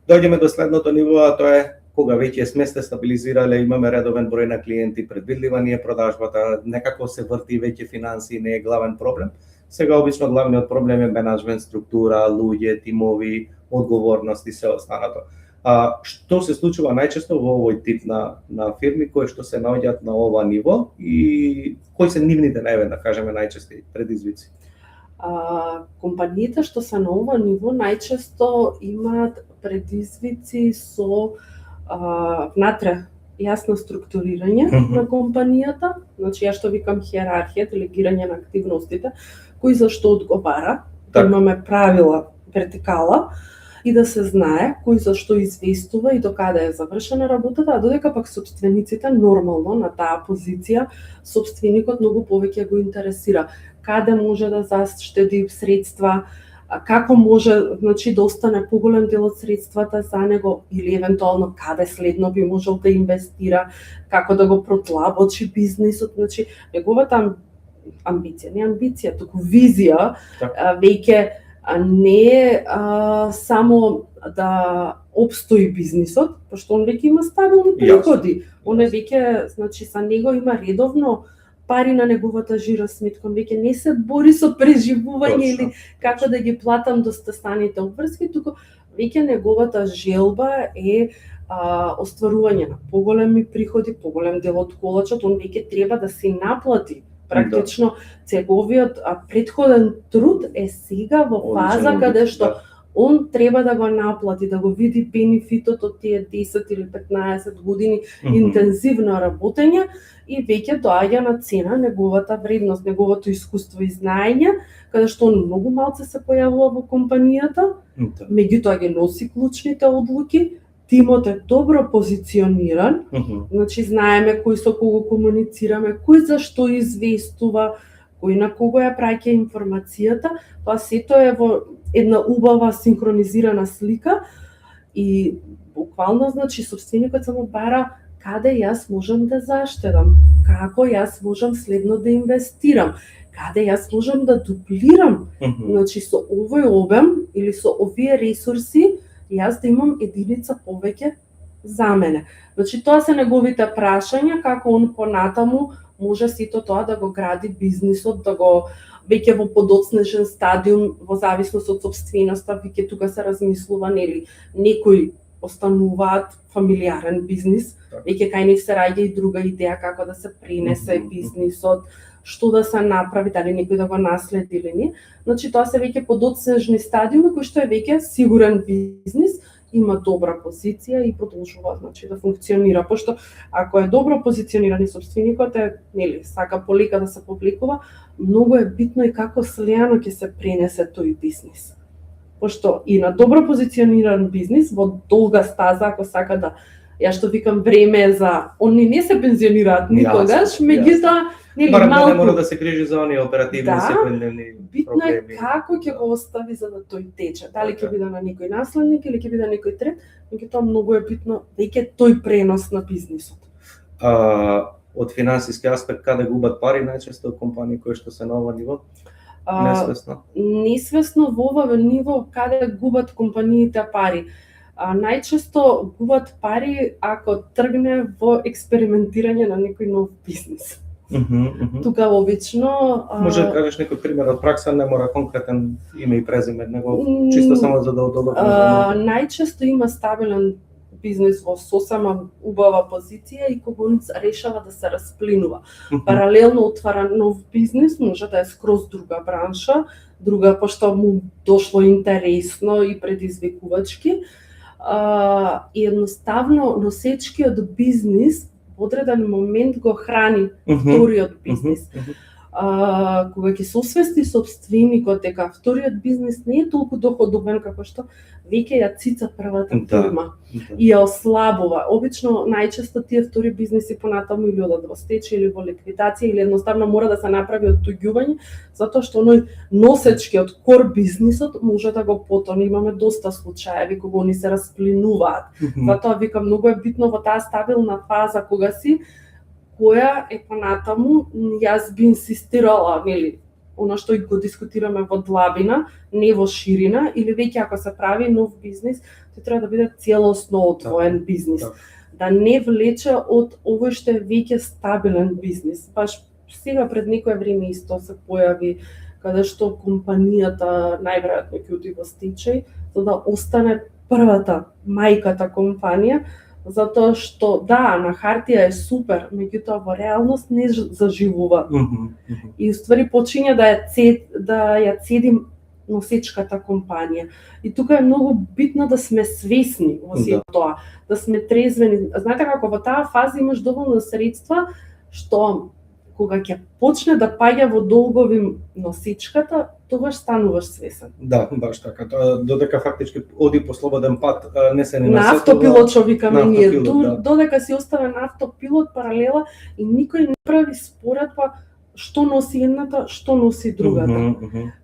Доаѓаме до следното ниво, а тоа е кога веќе сме се стабилизирале, имаме редовен број на клиенти, предвидлива ни е продажбата, некако се врти веќе финансии, не е главен проблем. Сега обично главниот проблем е менаџмент, структура, луѓе, тимови, одговорност и се останато. Што се случува најчесто во овој тип на фирми кои што се наоѓаат на ова ниво и кои се нивните да кажеме најчести предизвици? Компаниите што се на ова ниво најчесто имаат предизвици со внатре јасно структурирање на компанијата, значи ја што викам хиерархија, делегирање на активностите, кој за што одговара, да имаме правила, вертикала, и да се знае кој за што известува и до каде е завршена работата, а додека пак собствениците нормално на таа позиција, собственикот многу повеќе го интересира каде може да заштеди средства, како може, значи, да остане поголем дел од средствата за него или евентуално каде следно би можел да инвестира, како да го продлабочи бизнисот, значи неговата амбиција, туку визија веќе не е само да обстои бизнисот, пошто он веќе има стабилни приходи. Он веќе, значи, за него има редовно пари на неговата жиро сметка, он веќе не се бори со преживување или како да ги платам достастаните обврски, туку веќе неговата желба е остварување на поголеми приходи, поголем дел од колачот, он веќе треба да се наплати. Практично целовиот претходен труд е сега во фаза каде што он треба да го наплати, да го види бенефитот од тие 10 или 15 години интензивно работење и веќе доаѓа на цена неговата вредност, неговото искуство и знаење, каде што он многу малце се појавува во компанијата, меѓутоа ги носи клучните одлуки, тимот е добро позициониран, значи знаеме кој со кого комуницираме, кој за што известува, кој на кого ја праќа информацијата, тоа сето е во една убава синхронизирана слика и буквално, значи, собственикот само бара каде јас можам да заштедам, како јас можам следно да инвестирам, каде јас можам да дуплирам, значи со овој обем или со овие ресурси, јас да имам единица повеќе за мене. Значи, тоа се неговите прашања, како он понатаму може сето тоа да го гради бизнисот, да го веќе во подоцнежен стадиум, во зависност од собственоста, веќе тука се размислува, нели, некои остануваат фамилиарен бизнис, веќе кај нив се раѓа и друга идеја како да се пренесе бизнисот, што да се направи, дали некој да го наследи или не. Значи, тоа се веќе подоцнежни стадиуми кои што е веќе сигурен бизнис, има добра позиција и продолжува, значи, да функционира, пошто ако е добро позициониран и собственикот е, нели, сака полека да се повлекува, многу е битно и како слеано ќе се пренесе тој бизнис. Пошто и на добро позициониран бизнис во долга стаза, ако сака да, ја што викам, време е за, они не се пензионираат никогаш, меѓутоа нели малку не мора да се грижи за оние оперативни секојдневни проблеми. Битно е како ќе го остави за да тој тече. Дали ќе биде на некој наследник или ќе биде некој трет, меѓутоа многу е битно веќе тој пренос на бизнисот. Од финансиски аспект каде губат пари најчесто компании кои што се на ова ниво? Несвесно. Несвесно во ова ниво каде губат компаниите пари. Најчесто губат пари ако тргне во експериментирање на некој нов бизнис. Тука обично може да кажеш некој пример од пракса, не мора конкретен име и презиме, него чисто само за да одоловам. Најчесто има стабилен бизнис во сосема убава позиција и кога он решава да се расплинува. Паралелно отвара нов бизнис, може да е скроз друга бранша, друга пошто му дошло интересно и предизвикувачки. И едноставно носечкиот бизнис во одреден момент го храни вториот бизнис. Кога ќе се освести собственикот дека вториот бизнис не е толку доходовен како што веќе ја цица првата фирма и ја ослабува. Обично најчесто тие втори бизниси понатаму или одат во стечај или во ликвидација или едноставно мора да се направи оттуѓување, затоа што оној носечкиот кор бизнисот може да го потоне. Имаме доста случаеви кога они се расплинуваат. Затоа викам, многу е битно во таа стабилна фаза кога си која е понатаму, јас би инсистирала, нели, она што го дискутираме во длабина, не во ширина, или веќе ако се прави нов бизнис, тој треба да биде целосно одвоен бизнис. Да не влече од овој што е веќе стабилен бизнис. Баш сега пред некое време исто се појави каде што компанијата најверојатно ќе оди во стечај, за да остане првата мајката компанија, затоа што да, на хартија е супер, меѓутоа во реалност не заживува. И уствари почиња да ја цеди носечката компанија. И тука е многу битно да сме свесни во сето тоа, да сме трезвени. Знаете како во таа фаза имаш доволно средства што кога ќе почне да паѓа во долгови носечката, тогаш стануваш свесен. Да, баш така. Додека фактички оди по слободен пат, не се на автопилот што викаме ние. Да. Додека си оставен автопилот паралела и никој не прави споредба што носи едната, што носи другата.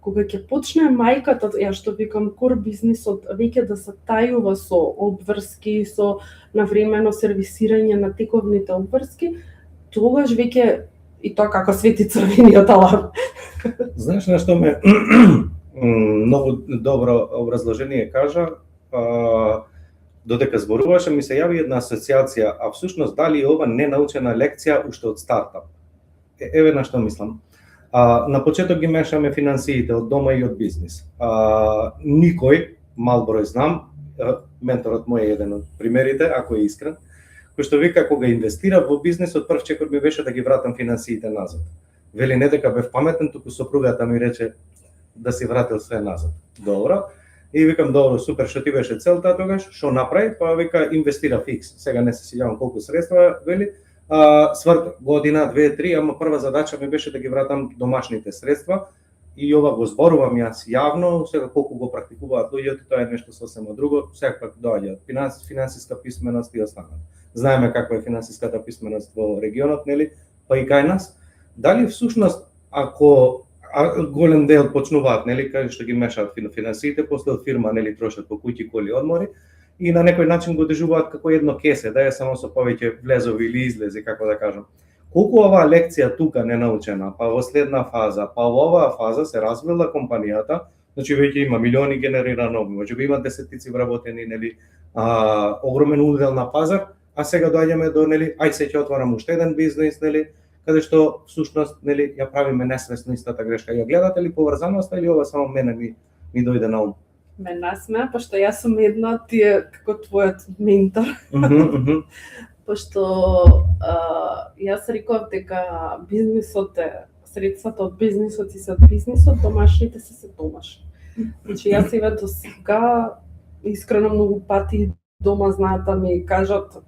Кога ќе почне мајката, ја што викам кор бизнисот, веќе да се тајува со обврски, со навремено сервисирање на тековните обврски, тогаш веќе и тоа како свети црвениот аларм. Знаеш на што ме многу добро образложение кажа, додека зборуваше ми се јави една асоциација, а всушност дали ова ненаучена лекција уште од стартап. Еве на што мислам. На почеток ги мешаме финансиите од дома и од бизнис. Никој, мал број знам, менторот мој е еден од примерите, ако е искрен, кој што вика кога инвестира во бизнисот, прв чекор ми беше да ги вратам финансиите назад. Вели не дека бев паметен, туку сопругата ми рече да си вратил све назад. Добро. И викам добро, супер, што ти беше целта тогаш? Што направи? Па вика инвестира фикс. Сега не се сеќавам колку средства, вели. Сврт година, 2-3, ама прва задача ми беше да ги вратам домашните средства и ова го зборувам јас јавно, сега колку го практикуваат луѓето, тоа е нешто сосема друго, секак доаѓа финансиска писменост и останат. Знаеме каква е финансиската писменост во регионот, нели, па и кај нас. Дали всушност ако голем дел почнуваат, нели, кај што ги мешаат финансиите, после од фирма, нели, трошат по куќи, коли, одмори, и на некој начин го држуваат како едно кесе, да е само со повеќе влезови или излези, како да кажам. Колку оваа лекција тука не научена, па во следна фаза, па во оваа фаза се развила компанијата, значи веќе има милиони генерирано, можеби има десетици вработени, нели, огромен удел на пазар, а сега доаѓаме до, нели, ај се ќе отварам уште еден бизнис, нели, каде што всушност, нели, ја правиме несвесно истата грешка. Ја гледате ли поврзаноста или ова само мене ми дојде на ум? Ме насмеа, пошто јас сум една од тие како твојот ментор. Пошто јас реков дека бизнисот е, средствата од бизнисот и се од бизнисот, домашните се домашни. Значи јас еве до сега искрено многу пати дома знаат да ми кажат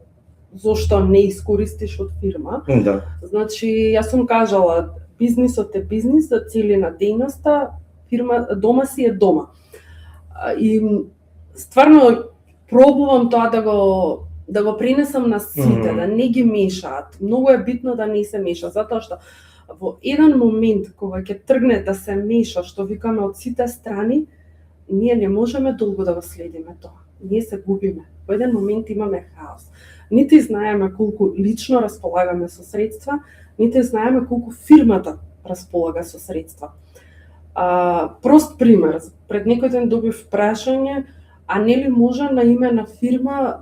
зошто не искористиш од фирма. Да. Значи јас сум кажала бизнисот е бизнис за цели на дејноста, фирма дома си е дома. И стварно пробувам тоа да го пренесам на сите, да не ги мешаат. Многу е битно да не се меша, затоа што во еден момент кога ќе тргне да се меша, што викаме од сите страни, ние не можеме долго да го следиме тоа. Ние се губиме. Во еден момент имаме хаос. Нити знаеме колку лично располагаме со средства, нити знаеме колку фирмата располага со средства. Прост пример, пред некој ден добив прашање, а нели може на име на фирма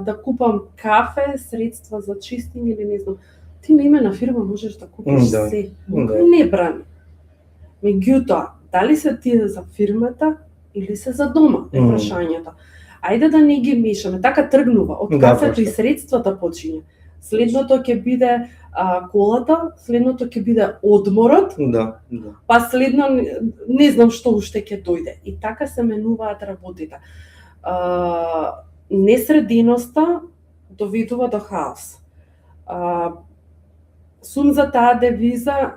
да купам кафе, средства за чистење или не знам. Ти на име на фирма можеш да купиш се, никој не брани. Меѓутоа, дали се тие за фирмата или се за дома, е прашањето. Ајде да не ги мешаме, така тргнува, од кафето и средствата почиња. Следното ќе биде колата, следното ќе биде одморот, па следно не знам што уште ќе дојде. И така се менуваат работите. Несреденоста доведува до хаос. Сум за таа девиза,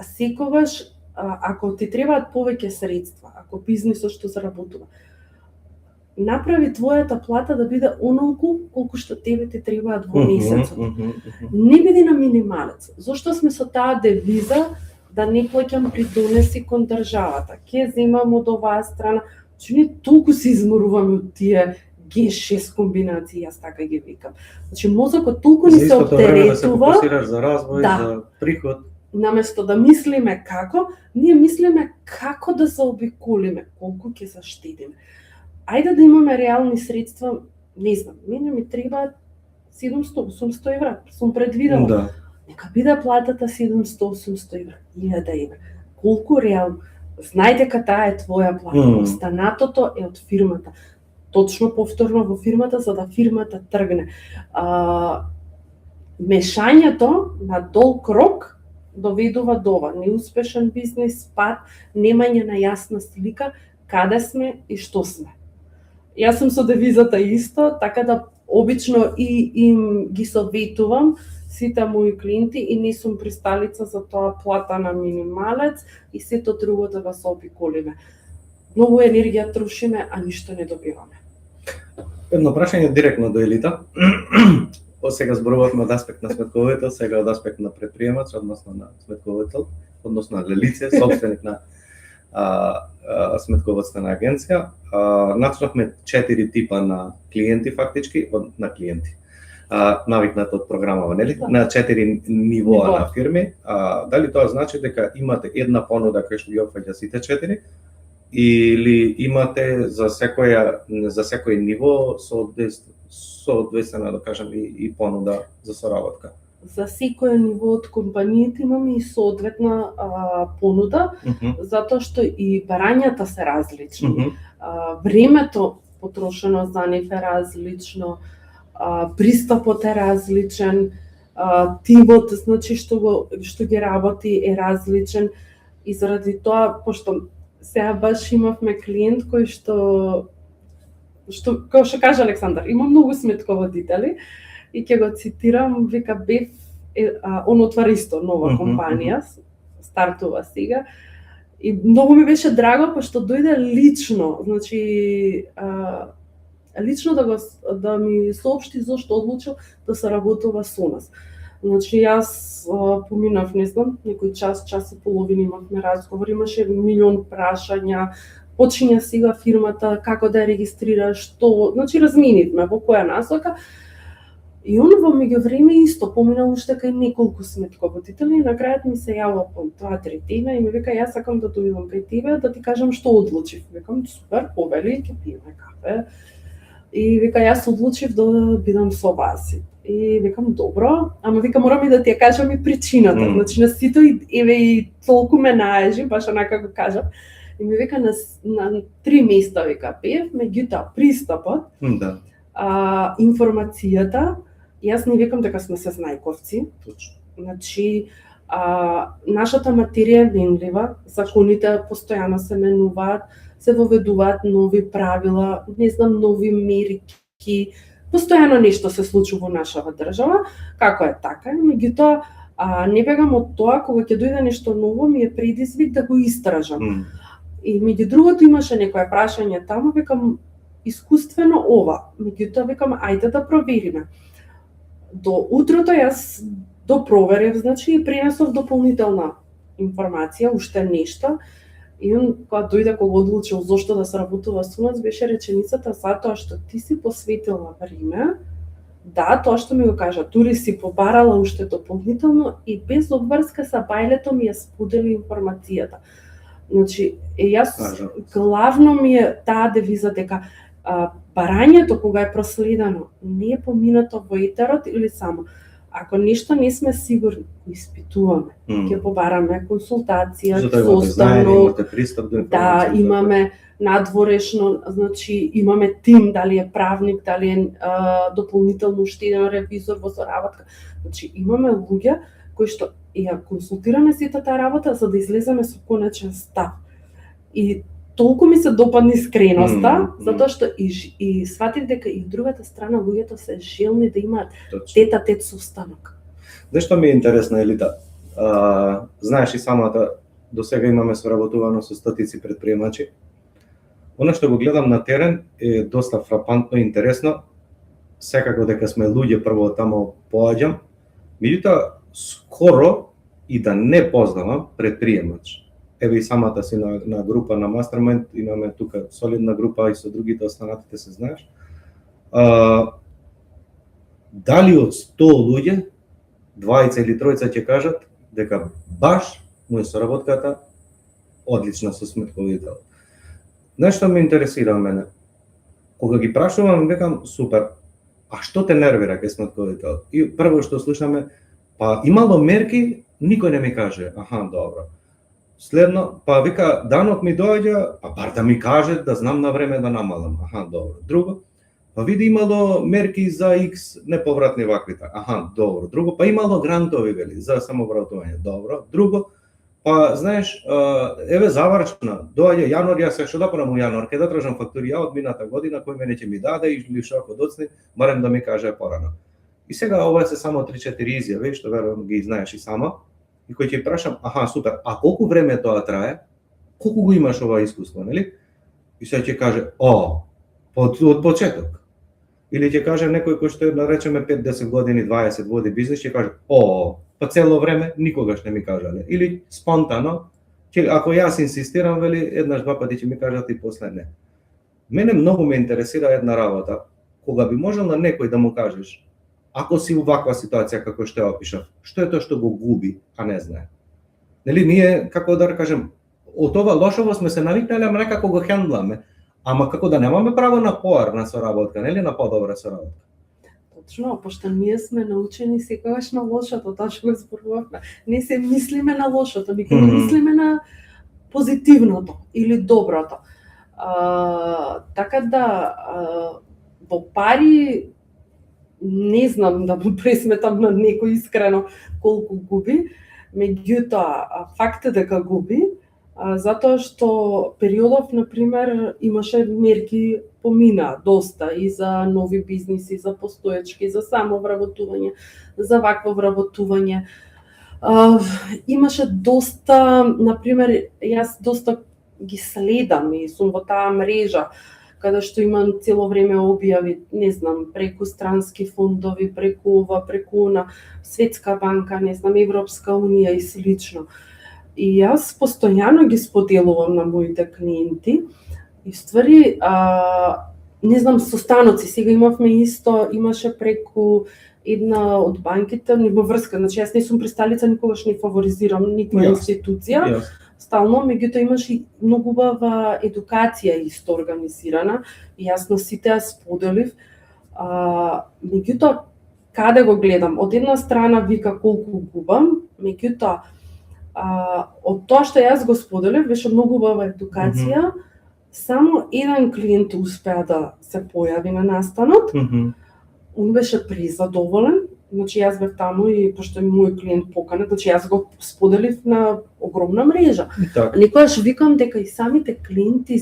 секогаш, ако ти требаат повеќе средства, ако бизнисот што заработува, направи твојата плата да биде онолку колку што тебе ти требаат во месецот. Не биди на минималец. Зошто сме со таа девиза да не плаќам придонеси кон државата? Ке земам од оваа страна, че не толку се изморуваме од тие G6 комбинации, јас така ги викам. Значи мозокот толку ни се оптеретува. Да се фокусираш за развој, за приход. Наместо да мислиме како, ние мислиме како да заобиколиме, колку ќе заштедиме. Ајде да имаме реални средства, не знам, мене ми требаат 700-800 евра, сум предвидела. Да. Нека биде платата 700-800 евра, 1000 евра. Колку реално? Знај дека таа е твоја плата, останатото е од фирмата. точно повторно во фирмата за да фирмата тргне. Мешањето на долг рок доведува до ова неуспешен бизнис, пат, немање на јасна слика каде сме и што сме. Јас сум со девизата исто, така да обично и им ги советувам сите мои клиенти и не сум присталица за тоа плата на минималец и сето друго да го заобиколиме. Многу енергија трошиме, а ништо не добиваме. Едно прашање директно до Елита. Сега зборувавме од аспект на сметковител, сега од аспект на предприемач, односно на сметковител, односно на лице, собственик на сметководствена агенција. Начнавме 4 типа на клиенти фактички, на клиенти. Навикнат од програмава, нели? На 4 нивоа на фирми. Дали тоа значи дека имате една понуда која што ги опфаќа сите 4 или имате за секој ниво соодветствена, да кажем, и понуда за соработка? За секој ниво од компаниите имаме и соодветна понуда, затоа што и барањата се различни. Времето потрошено за нив е различно, пристапот е различен, тимот, значи што ги работи е различен и заради тоа, пошто сега баш имавме клиент кој што како што кажа Александар, има многу сметководители и ќе го цитирам, вика бев он отвара исто нова компанија, стартува сега и многу ми беше драго пошто дојде лично, значи лично да ми соопшти зошто одлучил да се работува со нас. Значи јас поминав, не знам, некој час и половина имавме разговор, имаше милион прашања, почиња сега фирмата, како да ја регистрира, што, значи разменивме во која насока. И он во меѓувреме исто поминал уште кај неколку сметководители и на крајот ми се јавува по 2-3 дена и ми вика јас сакам да дојдам кај тебе да ти кажам што одлучив. Викам супер, повели, ќе пиеме кафе. И вика јас одлучив да бидам со вас. И викам добро, ама вика морам и да ти ја кажам и причината. Значи на сито и толку ме наежи, баш онака го кажам. И ми вика на 3 места вика пеев, меѓутоа пристапот, информацијата, јас не викам дека сме се знајковци. Точно. Значи нашата материја е менлива, законите постојано се менуваат, се воведуваат нови правила, не знам, нови мерки, постојано нешто се случува во нашава држава, како е така, меѓутоа не бегам од тоа, кога ќе дојде нешто ново, ми е предизвик да го истражам. И меѓу другото имаше некоја прашање таму, викам искуствено ова, меѓутоа викам ајде да провериме. До утрото јас допроверив, значи и пренесов дополнителна информација, уште нешто. И он кога дојде, кога одлучил зошто да се работува со нас, беше реченицата затоа што ти си посветила време, да, тоа што ми го кажа, дури си побарала уште дополнително и без обврска со бајлето ми ја сподели информацијата. Значи, јас главно ми е таа девиза дека барањето кога е проследено не е поминато во етерот или само. Ако нешто не сме сигурни, го испитуваме, ќе побараме консултација, составно, да, имаме надворешно, значи имаме тим, дали е правник, дали е дополнително уште еден ревизор во соработка. Значи имаме луѓе кои што ја консултираме сите таа работа за да излеземе со конечен став. И толку ми се допадна искреноста, затоа што и сватив дека и од другата страна луѓето се желни да имаат тет-а-тет состанок. Нешто ми е интересно, Елита. Знаеш и самата, до сега имаме соработувано со стотици предприемачи. Оно што го гледам на терен е доста фрапантно и интересно. Секако дека сме луѓе прво таму поаѓам, меѓутоа скоро и да не познавам предприемач. Еве и самата си на група на Mastermind, имаме тука солидна група и со другите останатите се знаеш. Дали од 100 луѓе, 20 или 30 ќе кажат дека баш му е соработката одлична со сметководител. Нешто ме интересира мене. Кога ги прашувам, викам супер. А што те нервира кај сметководител? И прво што слушаме, па имало мерки, никој не ми каже. Аха, добро. Следно, па вика, данок ми доаѓа, па бар да ми каже да знам на време да намалам. Аха, добро. Друго, па види имало мерки за X неповратни ваквите. Аха, добро. Друго, па имало грантови вели за самовработување. Добро. Друго, па знаеш, еве завршна, доаѓа јануар, јас што да правам у јануар, ќе да тражам фактури ја од мината година, кој мене ќе ми даде или што ако доцне, барем да ми каже порано. И сега ова се само 3-4 изјави, што верувам ги знаеш и сама, и кој ќе прашам, аха, супер, а колку време тоа трае? Колку го имаш ова искуство, нели? И сега ќе каже, од почеток. Или ќе каже некој кој што наречеме 5-10 години, 20 води бизнес, ќе каже, па цело време никогаш не ми кажале. Или спонтано, ако јас инсистирам, вели, еднаш, два пати ќе ми кажат и после не. Мене многу ме интересира една работа, кога би можел на некој да му кажеш, ако си у ваква ситуација како што ја опишав, што е тоа што го губи, а не знае? Нели ние, како да кажем, од ова лошово сме се навикнале, ама некако го хендламе. Ама како да немаме право на поарна соработка, нели на подобра соработка? Точно, пошто ние сме научени секогаш на лошото, тоа што го зборувавме. Не се мислиме на лошото, никога мислиме на позитивното или доброто. Така да во пари не знам да му пресметам на некој искрено колку губи, меѓутоа факт е дека губи, затоа што периодов, например, имаше мерки помина доста и за нови бизниси, за постоечки, за самовработување, за вакво вработување. Имаше доста, например, јас доста ги следам и сум во таа мрежа, каде што имам цело време објави, не знам, преку странски фондови, преку ова, преку на Светска банка, не знам, Европска унија и слично. И јас постојано ги споделувам на моите клиенти и ствари, не знам, состаноци, сега имаше преку една од банките, нема врска, значи јас не сум присталица, никогаш не фаворизирам никоја институција, стално, меѓутоа имаше многу убава едукација исто организирана и јас на сите ја споделив. Меѓутоа, каде го гледам? Од една страна вика колку губам, меѓутоа, од тоа што јас го споделив, беше многу убава едукација, само еден клиент успеа да се појави на настанот, он беше презадоволен, значи јас бев таму и пошто е мој клиент поканет, значи јас го споделив на огромна мрежа. Некогаш викам дека и самите клиенти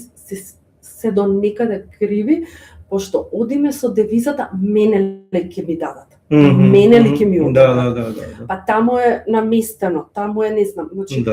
се до некаде криви, пошто одиме со девизата мене ли ќе ми дадат. Мене ли ќе ми одат. Да. Па таму е наместено, таму е не знам, значи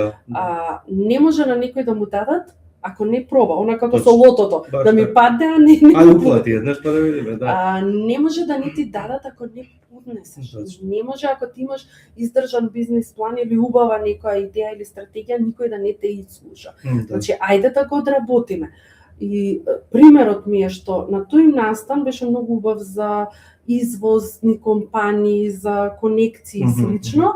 не може на некој да му дадат ако не проба, она како со лотото, да ми падне, а не уплати, еднаш па да видиме, да. Не може да не ти дадат ако не поднесеш. Не може ако ти имаш издржан бизнес план или убава некоја идеја или стратегија, никој да не те изслуша. Значи, ајде да го одработиме. И примерот ми е што на тој настан беше многу убав за извозни компании, за конекции и слично.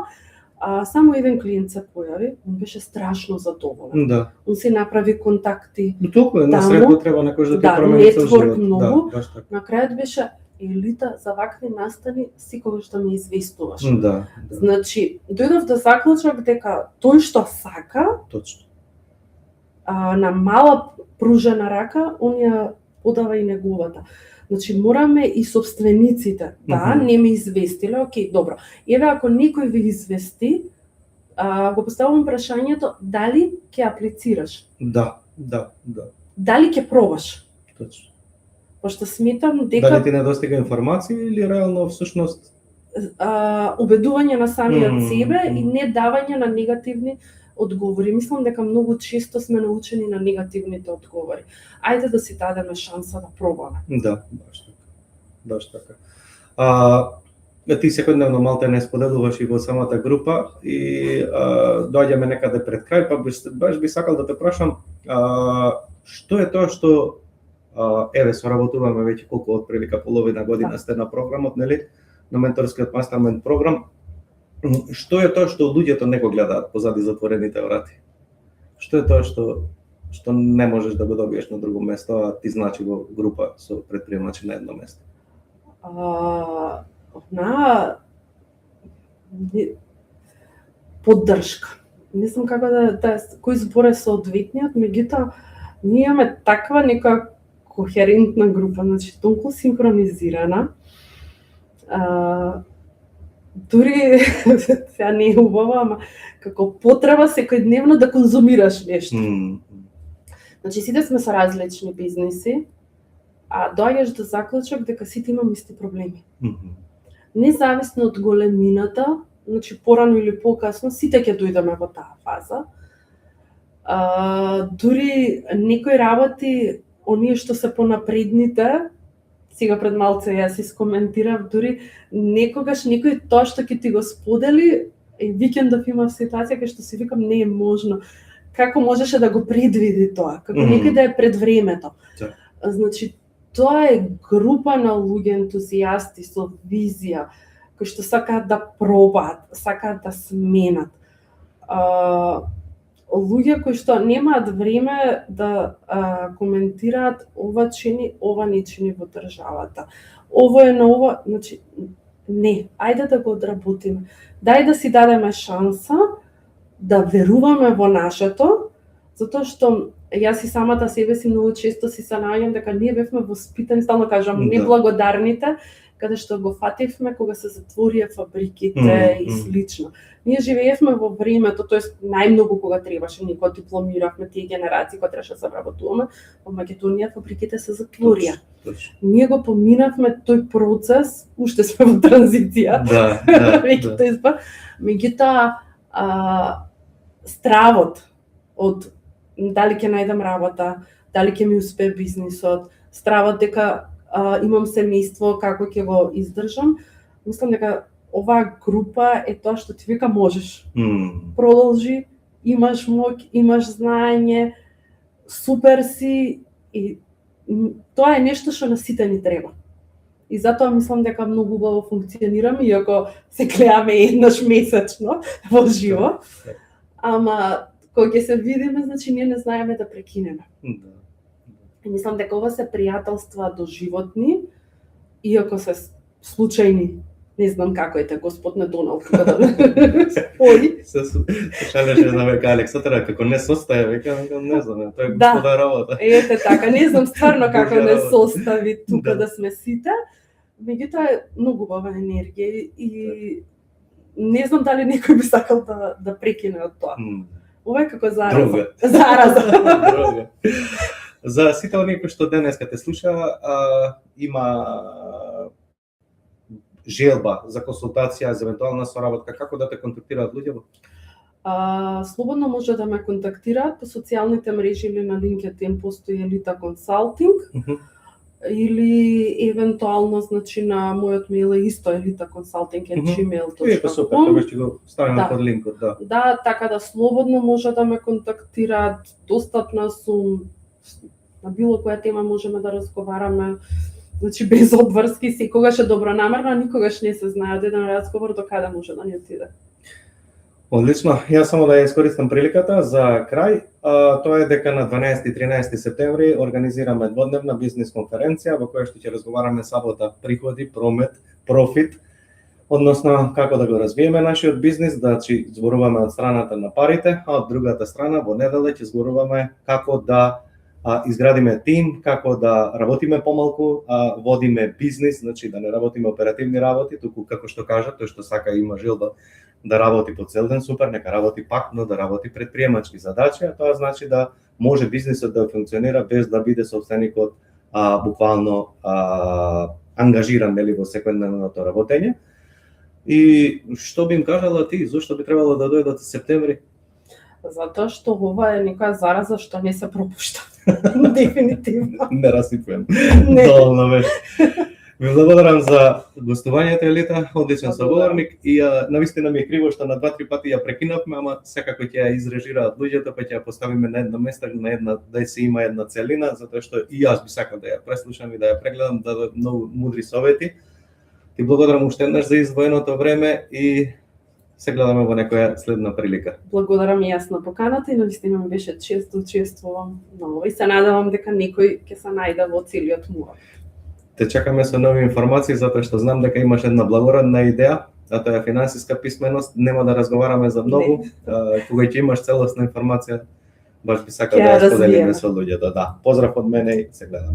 Само еден клиент се појави, он беше страшно задоволен. Да. Он се направи контакти. Но толку на средно треба некој да ти промени целиот живот. Многу. На крајот беше Елита, за вакви настани секогаш да ме известуваш. Да. Значи, дојдов да заклучам дека тој што сака, точно. На мала пружена рака, он ја подава и неговата. Значи, мораме и собствениците, не ме известиле, окей, добро. Еве, ако некој ви извести, го поставувам прашањето, дали ќе аплицираш? Да. Дали ќе пробаш? Точно. Пошто сметам дека... Дали ти не достига информација или реално всушност? Убедување на самиот себе и не давање на негативни одговори. Мислам дека многу често сме научени на негативните одговори. Ајде да си дадеме шанса да пробаме. Да, баш така. Ти секојдневно малте не споделуваш и во самата група и доаѓаме некаде пред крај, па баш би сакал да те прашам што е тоа што еве соработуваме веќе колку од прилика половина година сте на програмот, нели? На менторскиот мастермајнд програм. Што е тоа што луѓето не го гледаат позади затворените врати? Што е тоа што не можеш да го добиеш на друго место, а ти значи во група со предприемачи на едно место? Поддршка. не знам како кој збор е соодветниот, меѓутоа ние имаме таква нека кохерентна група, значи толку синхронизирана. Дури сега не е убаво, ама како потреба секојдневно да конзумираш нешто. Значи сите сме со различни бизниси, а доаѓаш до заклучок дека сите имаме исти проблеми. Независно од големината, значи порано или покасно, сите ќе дојдеме во таа фаза. Дури некои работи, оние што се понапредните, сега пред малце јас искоментирав, дури некогаш некој тоа што ќе ти го сподели, викендов имав ситуација кај што си викам не е можно. Како можеше да го предвиди тоа? Како некој да е пред времето. Значи, тоа е група на луѓе ентузијасти со визија, кои што сакаат да пробаат, сакаат да сменат. Луѓе кои што немаат време да коментираат ова чини, ова не чини во државата. Ово е на ова, значи не, ајде да го одработиме. Дај да си дадеме шанса да веруваме во нашето, затоа што јас и самата себе си многу често си се наоѓам дека ние бевме воспитани, стално кажам, неблагодарните, каде што го фативме кога се затворија фабриките и слично. Ние живеевме во времето, тоест најмногу кога требаше, ние кога дипломиравме, тие генерации кога требаше да се вработуваме, во Македонија фабриките се затворија. Ние го поминавме тој процес, уште сме во транзиција. Меѓутоа, стравот од дали ќе најдам работа, дали ќе ми успее бизнисот, стравот дека имам семејство, како ќе го издржам, мислам дека оваа група е тоа што ти вика можеш. Продолжи, имаш моќ, имаш знаење, супер си и тоа е нешто што на сите ни треба. И затоа мислам дека многу убаво функционираме, иако се гледаме еднаш месечно во живо. Ама кога ќе се видиме, значи ние не знаеме да прекинеме. И мислам дека ова се пријателства доживотни, иако се случајни. Не знам како ете Господ не донал кога да спои. Се шалеше на века Алексатра, како не состае, века не знам, тоа е господа работа. Ете така, не знам стварно како не состави тука да сме сите. Меѓутоа е многу убава енергија и не знам дали некој би сакал да прекине од тоа. Ова е како зараза. Зараза. За сите оние кои што денеска те слуша, има желба за консултација, за евентуална соработка, како да те контактираат луѓе? Слободно може да ме контактираат по социјалните мрежи или на LinkedIn постои Елита консалтинг. Или евентуално, значи, на мојот мејл е исто elitaconsulting@gmail.com. Е, супер, тоа ќе го ставиме под линкот, да. Да, така да слободно може да ме контактираат, достапна сум, на било која тема можеме да разговараме, значи без одврски, секогаш е добронамерно, а никогаш не се знае од еден разговор до каде може да ни отиде. Одлично, јас само да ја искористам приликата за крај. Тоа е дека на 12 и 13 септември организираме дводневна бизнис конференција во која што ќе разговараме сабота приходи, промет, профит, односно како да го развиеме нашиот бизнис, да зборуваме од страната на парите, а од другата страна во неделя ќе зборуваме како да изградиме тим, како да работиме помалку, водиме бизнис, значи да не работиме оперативни работи, туку како што кажа, тој што сака има желба да работи по цел ден, супер, нека работи пак, но да работи предприемачки задачи, а тоа значи да може бизнисот да функционира без да биде собственикот буквално ангажиран нели во секојдневното работење. И што би им кажала ти, зошто би требало да дојдат во септември? Затоа што ова е некоја зараза што не се пропушта. Дефинитивно. Не расипувам. Доволно беше. Ви благодарам за гостувањето, Елита, одличен соговорник и навистина ми е криво што на 2-3 пати ја прекинавме, ама секако ќе ја изрежираат луѓето, па ќе ја поставиме на едно место, на една да се има една целина, затоа што и јас би сакал да ја преслушам и да ја прегледам, да дадат многу мудри совети. Ти благодарам уште еднаш за издвоеното време и се гледаме во некоја следна прилика. Благодарам и јас на поканата и навистина ми беше чест да учествувам на ова и се надевам дека некој ќе се најде во целиот мур. Те чекаме со нови информации, затоа што знам дека имаш една благородна идеја а тоа е финансиска писменост. Нема да разговараме за многу, кога ќе имаш целосна информација, баш би сакал Ќе да ја ја споделиме развиеме. со луѓето. Да, поздрав од мене и се гледаме.